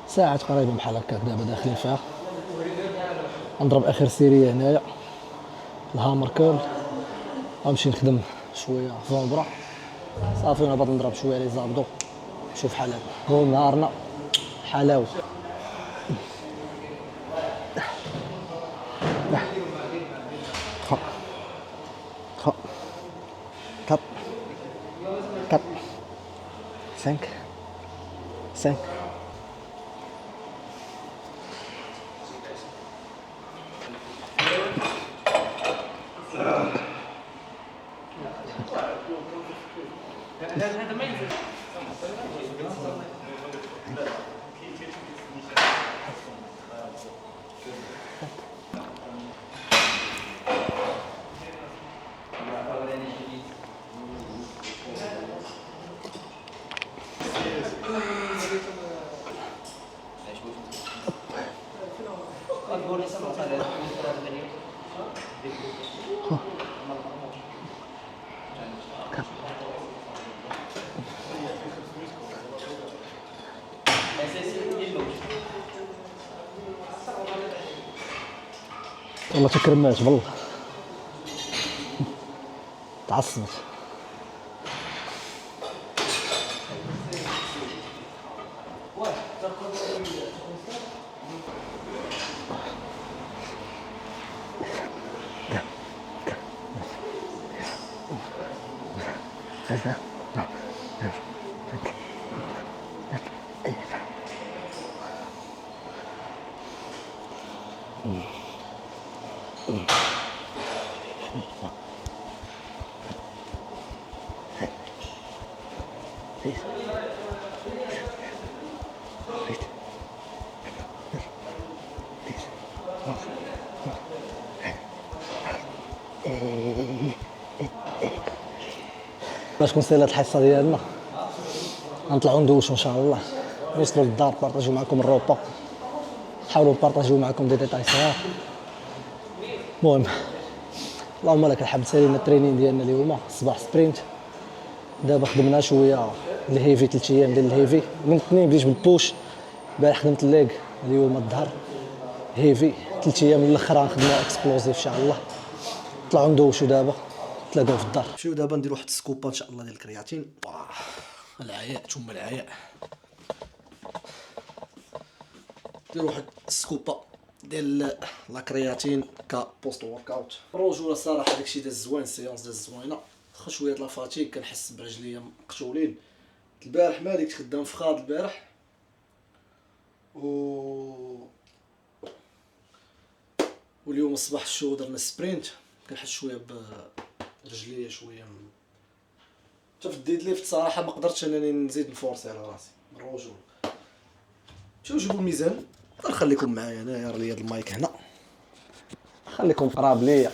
Speaker 3: ساعة تقريبا بحال هكاك دابا داخلين فيها. نضرب اخر سيريه هنايا الهامر كيرل غنمشي نخدم شويه زومبرا صافي. انا باغي نضرب شويه لي زابدو شوف حالات هو نهارنا حلاوه. خ خ كاب كاب 5 5
Speaker 7: Gracias.
Speaker 2: والله تكرمات بالله تعصبت. باش تكون سهلة الحصة ديالنا غنطلعو ندوشو ان شاء الله، نوصلو للدار بارطاجيو معكم الروبا، نحاولو نبارطاجيو معكم دي ديتاي صغار. المهم اللهم لك الحمد، سالينا الترينين ديالنا اليوم الصباح سبرينت. دابا خدمنا شويه الهيفي 3 ايام ديال الهيفي، من الاثنين بديت بالبوش، البارح خدمت الليغ، اليوم الظهر هيفي 3 ايام الاخر غنخدموا اكسبلوزيف ان شاء الله. نطلعو ندوشو دابا، نتلاقاو في الدار. نمشيو دابا نديرو واحد السكوبه ان شاء الله ديال الكرياتين. العياء ثم العياء، نديرو واحد السكوبه ديال لا كرياتين كبوست ورك اوت. الرجوله الصراحه داكشي داز زوين، السيونس داز زوينه، خا شويه لا فاتيك، كنحس برجليا مقتولين. البارح مالك خدام فخاد البارح واليوم الصباح الشو درنا سبرينت، كنحس شويه برجليا شويه حتى في الديد ليفت صراحه ما قدرتش انني نزيد نفورسي على راسي من الرجول. مشيو جيبوا الميزان، نخليكم معايا انايا، راه ليا المايك هنا، خليكم قراب ليا.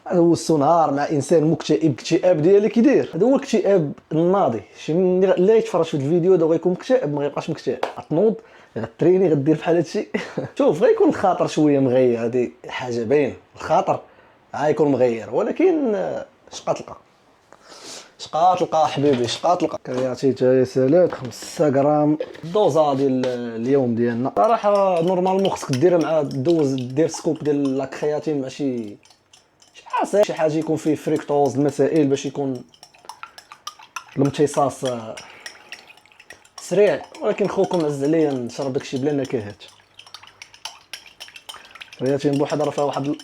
Speaker 2: هذا هو السونهار مع انسان مكتئب، اكتئاب ديالي كي داير، هذا هو الاكتئاب الناضي. شي اللي غيتفرج في الفيديو هذا غيكون مكتئب، ما غيبقاش مكتئب، غتنوض غتريني غدير بحال هادشي. شوف غيكون الخاطر شويه مغير، هذه حاجه باينه، الخاطر غيكون مغير، ولكن شقا تلقى حبيبي، شقا تلقى. كرياتين تا سالات 5 غرام الدوزه ديال اليوم ديالنا. صراحه نورمالمون خصك ديرها مع دوز، دير سكوب ديال لا كرياتين مع شي عصير، شي حاجه يكون فيه فريكتوز المسائل باش يكون الامتصاص سريع. ولكن خوكم عز عليا نشرب داكشي بلا نكهات. كرياتين بوحدها راه فيها واحد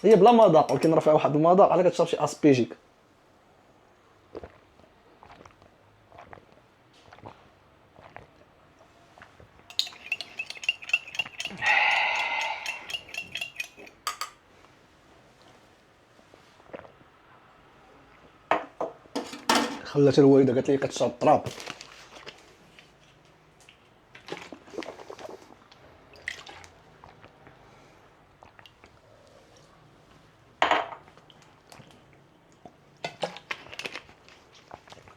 Speaker 2: هي بلا مذاق، ولكن راه فيها واحد المذاق على كتشرب شي اسبيجيك. خلات الوالده قالت لي كتشرب التراب.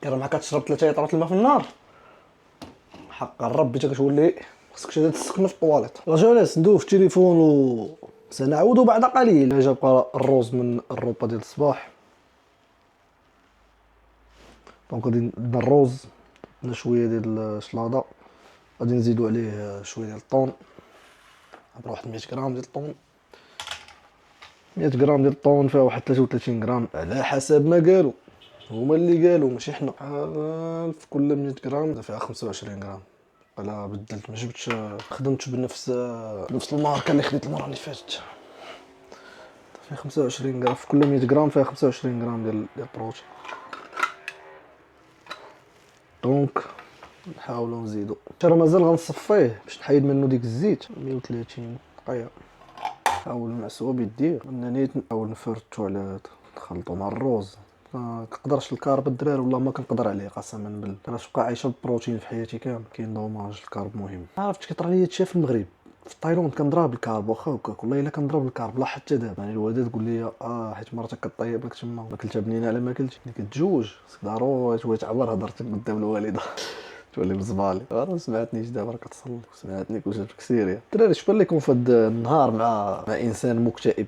Speaker 2: كيرا ما كتشرب 3 لترات الماء في النهار، حق الرب حتى كتولي خصك تسكن في الطواليط. جالس ندوي في التليفون و سنعود بعد قليل. جا بقى الروز من الروبا ديال الصباح، دونك غادي ندير الروز، درنا شويه ديال الشلاضه، غادي نزيدو عليه شويه ديال الطون، عبر واحد 100 غرام ديال الطون. 100 غرام ديال الطون فيها واحد 33 غرام على حسب ما قالوا، هما اللي قالوا ماشي حنا. في كل 100 غرام فيها 25 غرام. انا بدلت، ما جبتش، خدمت بنفس الماركه اللي خديت المره اللي فاتت. فيها 25 غرام، في كل 100 غرام فيها 25 غرام ديال البروتين. دونك نحاولوا نزيدو. راه مازال غنصفيه باش نحيد منه ديك الزيت. 130 دقيقه. نحاول نعسو بيدي، انني نحاول نفرتو على نخلطو مع الروز. ما كنقدرش الكارب الدراري، والله ما كنقدر عليه قسما بالله. انا تبقى عايشه بالبروتين في حياتي كامل، كاين دوماج الكارب مهم. عرفت كيطرى لي هادشي في المغرب، في تايلاند كنضرب الكارب واخا هكاك، والله الا كنضرب الكارب لا حتى دابا. يعني الوالده تقول لي حيت مرتك كطيب لك تما، ما كلتها بنينه على ما كلتي. ملي كتجوج خصك ضروري شويه تعبر هضرتك قدام الوالده. تولي مزبالي. راه سمعتنيش دابا راه كتصلي، سمعتني كنت جابك سيريا. الدراري شبان لكم في هذا النهار مع انسان مكتئب؟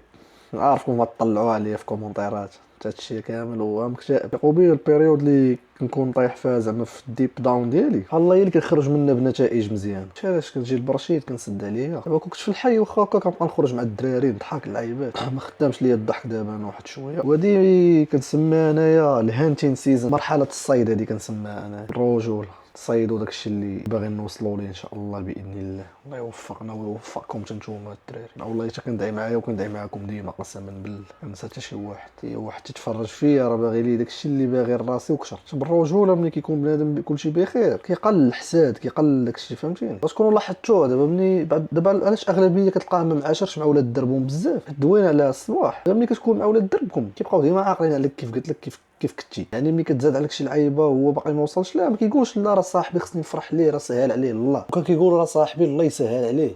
Speaker 2: عارفكم غتطلعوا عليا في كومونتيرات هادشي كامل هو مكتئب. قوبي البيريود اللي
Speaker 3: كنكون طايح فيها زعما في الديب داون ديالي الله هي اللي كنخرج منها بنتائج مزيان. علاش كنجي البرشيد كنسد عليها دابا كنت في الحي واخا هكا كنبقى نخرج مع الدراري نضحك اللعيبات ما خدامش ليا الضحك دابا انا واحد شويه. وهادي كنسميها انايا الهانتين سيزون، مرحله الصيد هادي كنسميها انا الرجوله، تصيدوا داكشي اللي باغيين نوصلوا ليه ان شاء الله باذن الله. الله يوفقنا ويوفقكم نتوما الدراري. والله حتى كندعي معايا وكندعي معاكم ديما قسما بالله. كنسى حتى شي واحد اي واحد تتفرج فيا راه باغي لي داكشي اللي باغي لراسي وكثر. بالرجوله ملي كيكون بنادم كلشي بخير كيقل الحساد كيقل داكشي فهمتيني. تكونوا لاحظتوه دابا ملي دابا علاش اغلبيه كتلقاها ما معاشرش مع ولاد دربهم بزاف دوينا على الصباح. ملي كتكون مع ولاد دربكم كيبقاو ديما عاقلين عليك كيف قلت لك كيف كنتي. يعني ملي كتزاد عليك شي لعيبه وهو باقي ما وصلش لا ما كيقولش لا راه صاحبي خصني نفرح ليه راه سهل عليه الله، وكان كيقول راه صاحبي الله يسهل عليه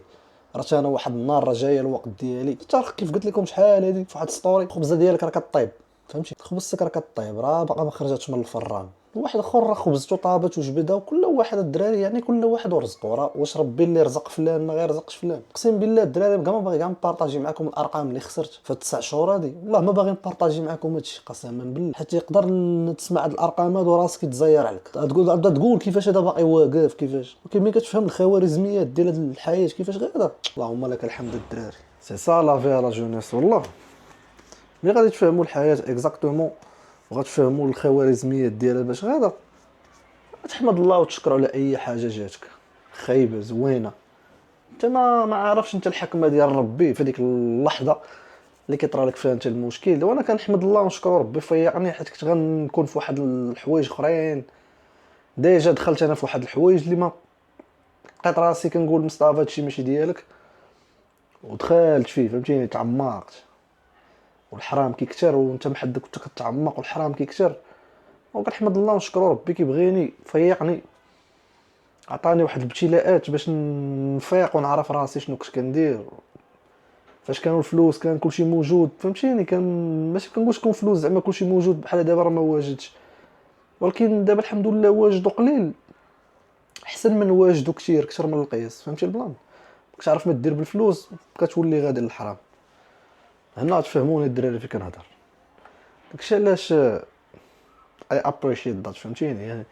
Speaker 3: راه انا واحد النهار راه جايه الوقت ديالي. كيف قلت لكم شحال هذه في واحد ستوري الخبزه ديالك راه كطيب فهمتي، خبزتك راه كطيب راه باقا ما خرجتش من الفران. واحد اخر راه خبزته طابت وجبدها وكل واحد الدراري يعني كل واحد ورزقه. راه واش ربي اللي رزق فلان ما غيرزقش فلان؟ اقسم بالله الدراري كاع ما باغي كاع نبارطاجي معكم الارقام اللي خسرت في 9 شهور هادي، والله ما باغي نبارطاجي معكم هادشي قسما بالله حتى يقدر تسمع هاد الارقام هادو راسك يتزير عليك. تقول كيفاش هذا باقي واقف كيفاش، ولكن ملي كتفهم الخوارزميات ديال هاد الحياه كيفاش غادا اللهم لك الحمد الدراري. سي سا لا في لا جونيس والله. ملي غادي تفهموا الحياه اكزاكتومون وغتفهموا الخوارزميات ديالها باش غادا تحمد الله وتشكر على اي حاجه جاتك خايبه زوينه. انت ما عارفش انت الحكمه ديال ربي في ديك اللحظه اللي كيطرى لك فيها انت المشكل. وانا كنحمد الله ونشكر ربي فيقني حيت كنت غنكون في واحد الحوايج اخرين. ديجا دخلت انا في واحد الحوايج اللي ما لقيت راسي كنقول مصطفى هادشي ماشي ديالك ودخلت فيه فهمتيني تعمقت والحرام كيكثر وانت محدك كنت كتعمق والحرام كيكثر. وكنحمد الله ونشكر ربي كيبغيني فيقني عطاني واحد الابتلاءات باش نفيق ونعرف راسي شنو كنت كندير. فاش كانوا الفلوس كان كلشي موجود فهمتيني، كان ماشي كنقولش كون فلوس زعما كلشي موجود بحال دابا راه ما واجدش، ولكن دابا الحمد لله واجدو قليل احسن من واجدو كثر من القياس فهمتي البلان. كنت عارف ما دير بالفلوس كتولي غادي للحرام. هنا تفهموني الدراري في كنهضر داكشي علاش اي ابريشيت دات فهمتيني. يعني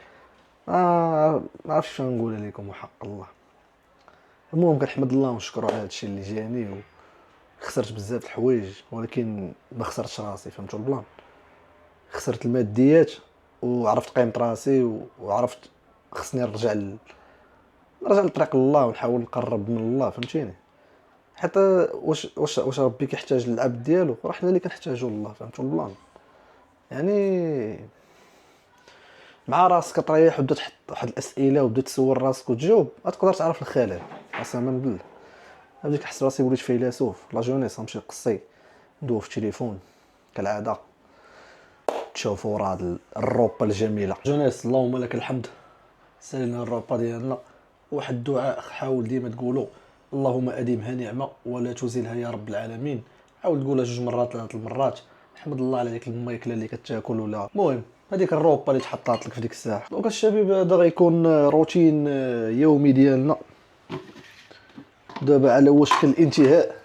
Speaker 3: ما عرفتش شنو نقول لكم وحق الله. المهم كنحمد الله ونشكرو على هادشي اللي جاني خسرت بزاف الحوايج ولكن ما خسرتش راسي فهمتوا البلان. خسرت الماديات وعرفت قيمه راسي وعرفت خصني نرجع لطريق الله ونحاول نقرب من الله فهمتيني. حتى واش ربي كيحتاج للعبد ديالو راه حنا اللي كنحتاجو لله فهمتوا البلان. يعني مع راسك تريح وبدا تحط واحد الاسئله وبدا تسول راسك وتجاوب غتقدر تعرف الخلل قسما بالله. بديت كنحس راسي وليت فيلسوف. لا جونيس غنمشي قصي ندوي في التليفون كالعاده تشوفوا راه الروبا الجميله جونيس اللهم لك الحمد. سالينا الروبا ديالنا واحد الدعاء حاول ديما تقولوا اللهم اديمها نعمه ولا تزيلها يا رب العالمين. حاول تقولها 2 مرات 3 المرات. احمد الله على ديك الماكله اللي كتاكل ولا المهم هذيك الروبا اللي تحطات لك في ديك الساعه. دونك الشباب هذا غيكون روتين يومي ديالنا دابا على وشك الانتهاء.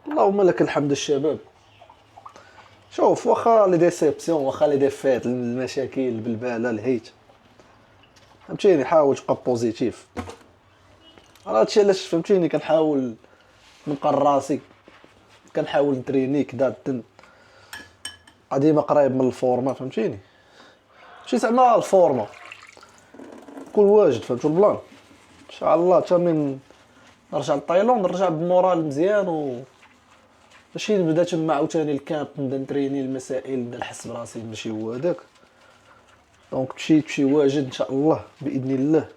Speaker 3: اللهم لك الحمد الشباب. شوف واخا لي ديسيبسيون واخا لي ديفيت المشاكل البلباله الهيت فهمتيني حاول تبقى بوزيتيف. راه هادشي علاش فهمتيني كنحاول نبقى راسي كنحاول نتريني كدا ديما قريب من الفورما فهمتيني. ماشي زعما الفورما كون واجد فهمتوا البلان. ان شاء الله حتى من نرجع للطايلوند نرجع بمورال مزيان و ماشي نبدا تما عاوتاني الكامب نبدا نتريني المسائل نبدا نحس براسي ماشي هو هذاك. دونك تمشي واجد ان شاء الله باذن الله.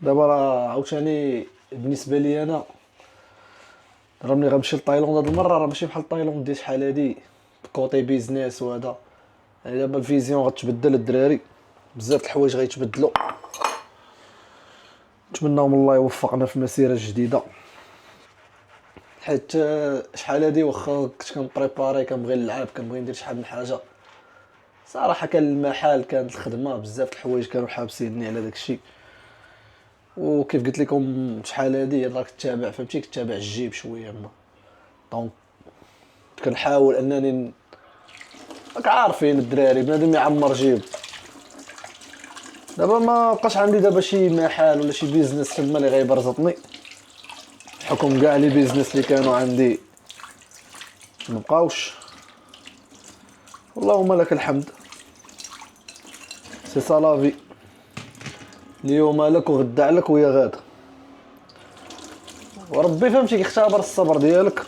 Speaker 3: دابا راه عاوتاني بالنسبه لي انا راه ملي غنمشي لتايلاند هاد المره راه ماشي بحال تايلاند ديال شحال هادي كوتي بيزنس وهذا. يعني دابا الفيزيون غتبدل الدراري بزاف د الحوايج غيتبدلوا. نتمنىهم الله يوفقنا في مسيره جديده حيت شحال هادي واخا كنت كنبريباري كنبغي نلعب كنبغي ندير شحال من حاجه صراحه كان المحل كانت الخدمه بزاف د الحوايج كانوا حابسيني على داكشي. وكيف قلت لكم شحال هادي يلاه كتابع فهمتي كتابع الجيب شويه ما دونك كنحاول انني راك عارفين الدراري بنادم يعمر جيب. دابا ما بقاش عندي دابا شي محل ولا شي بيزنس تما اللي غيبرزطني بحكم كاع لي بيزنس اللي كانوا عندي مبقاوش. اللهم لك الحمد، سي سا لافي، اليوم لك وغدا عليك ويا غادا، وربي فهمتي كيختبر الصبر ديالك.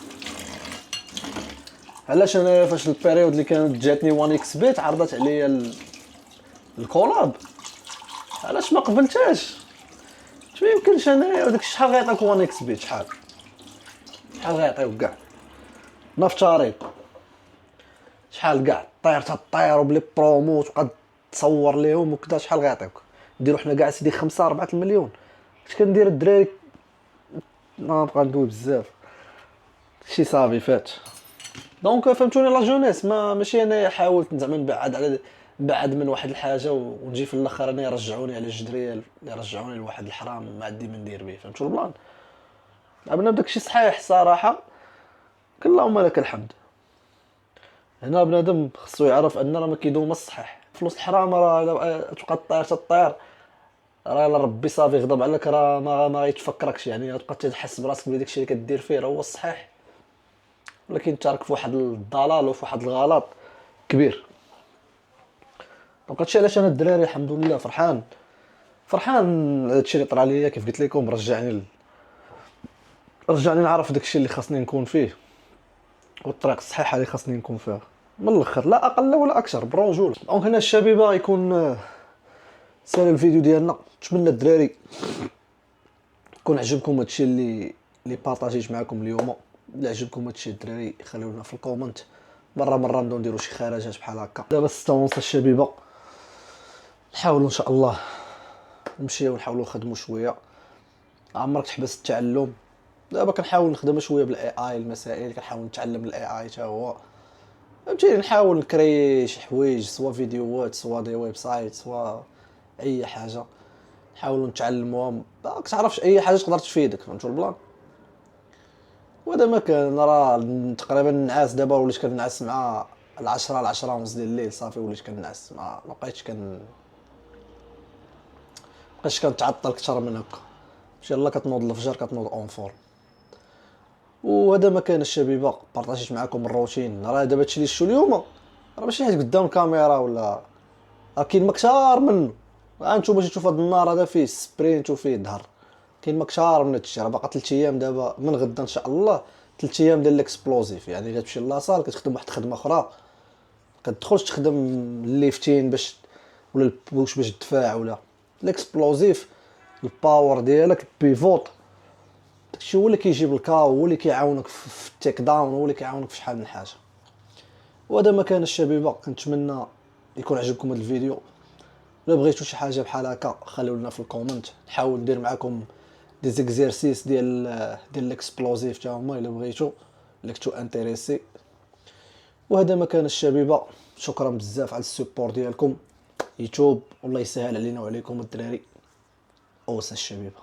Speaker 3: علاش انايا فاش البيريود اللي كانت جاتني وان اكس بيت عرضت عليا الكولاب، علاش ما قبلتهاش؟ ما يمكنش انايا وداك شحال غيعطيك وان اكس بيت، شحال غيعطيوك كاع نفترض شحال كاع طير تطير وبلي برومو تبقى تصور ليهم وكذا، شحال غيعطيوك؟ نديرو حنا كاع سيدي 5-4 المليون. اش كندير الدراري؟ ما نبقى ندوي بزاف، شي صافي فات. دونك فهمتوني لا جونيس، ماشي انا حاولت زعما نبعد من واحد الحاجه ونجي في الاخر انا يرجعوني على الجدريال، يرجعوني لواحد الحرام ما عندي من ندير به. فهمتوا البلان؟ لعبنا بداك الشيء صحيح الصراحه، اللهم لك الحمد. هنا بنادم خصو يعرف ان راه ما كيدوم الصحيح. فلوس الحرام راه تبقى طير تطير، راه الا ربي صافي غضب عليك راه ما غيتفكركش، يعني تبقى تحس براسك بلي داكشي اللي كدير فيه راه هو الصحيح، ولكن انت راك في واحد الضلال وفي واحد الغلط كبير. دونك هادشي علاش انا الدراري الحمد لله فرحان هادشي اللي طرا ليا. كيف قلت لكم رجعني نعرف داكشي اللي خاصني نكون فيه والطريق الصحيحه اللي خاصني نكون فيها من الاخر، لا اقل ولا اكثر، برونجول. دونك هنا الشبيبه يكون سال الفيديو ديالنا. نتمنى الدراري يكون عجبكم هادشي اللي بارطاجيت معكم اليوم. الا عجبكم هادشي الدراري خليو لنا في الكومنت، مره نبداو نديرو شي خرجات بحال هكا. دابا 6:30 الشبيبه، نحاولوا ان شاء الله نمشيو ونحاولوا نخدموا شويه. عمرك تحبس التعلم؟ دابا كنحاول نخدم شويه بالاي اي، المسائل كنحاول نتعلم الاي اي حتى هو، فهمتيني. نحاول نكري شي حوايج، سوا فيديوهات سوا دي ويب سايت سوا اي حاجه، نحاولوا نتعلموها. باك تعرفش اي حاجه تقدر تفيدك، فهمتوا البلان؟ وهذا ما كان راه تقريبا نعاس. دابا وليت كنعس مع 10 ونص ديال الليل، صافي وليت كنعس، ما بقيتش كنتعطل اكثر من هكا. ماشي يلاه كتنوض الفجر كتنوض اون فورم. وهذا ما كان الشبيبه، بارطاجيت معكم الروتين. راه دابا هادشي اللي شفتو اليوم راه ماشي حيت قدام الكاميرا ولا، راه كاين ما كثار منه. انتم باش تشوفوا هذا النهار هذا فيه سبرينت وفيه ظهر، كاين ما كثار من هادشي. راه باقا 3 ايام دابا من غدا ان شاء الله، 3 ايام ديال الاكسبلوزيف. يعني كتمشي لاصال كتخدم واحد الخدمه اخرى، كتدخلش تخدم الليفتين باش ولا البوش باش تدفع ولا الاكسبلوزيف. الباور ديالك البيفوت داكشي هو اللي كيجيب الكاو، هو اللي كيعاونك في التيك داون، هو اللي كيعاونك في شحال من حاجه. وهذا ما كان الشبيبه. كنتمنى يكون عجبكم هذا الفيديو. الا بغيتو شي حاجه بحال هكا خليو لنا في الكومنت، نحاول ندير معكم دي زيكزيرسيس ديال الاكسبلوزيف حتى هما الا بغيتو، الا كنتو انتريسي. وهذا ما كان الشبيبه. شكرا بزاف على السبور ديالكم يوتيوب، والله يسهل علينا وعليكم الدراري. اوسا الشبيبه.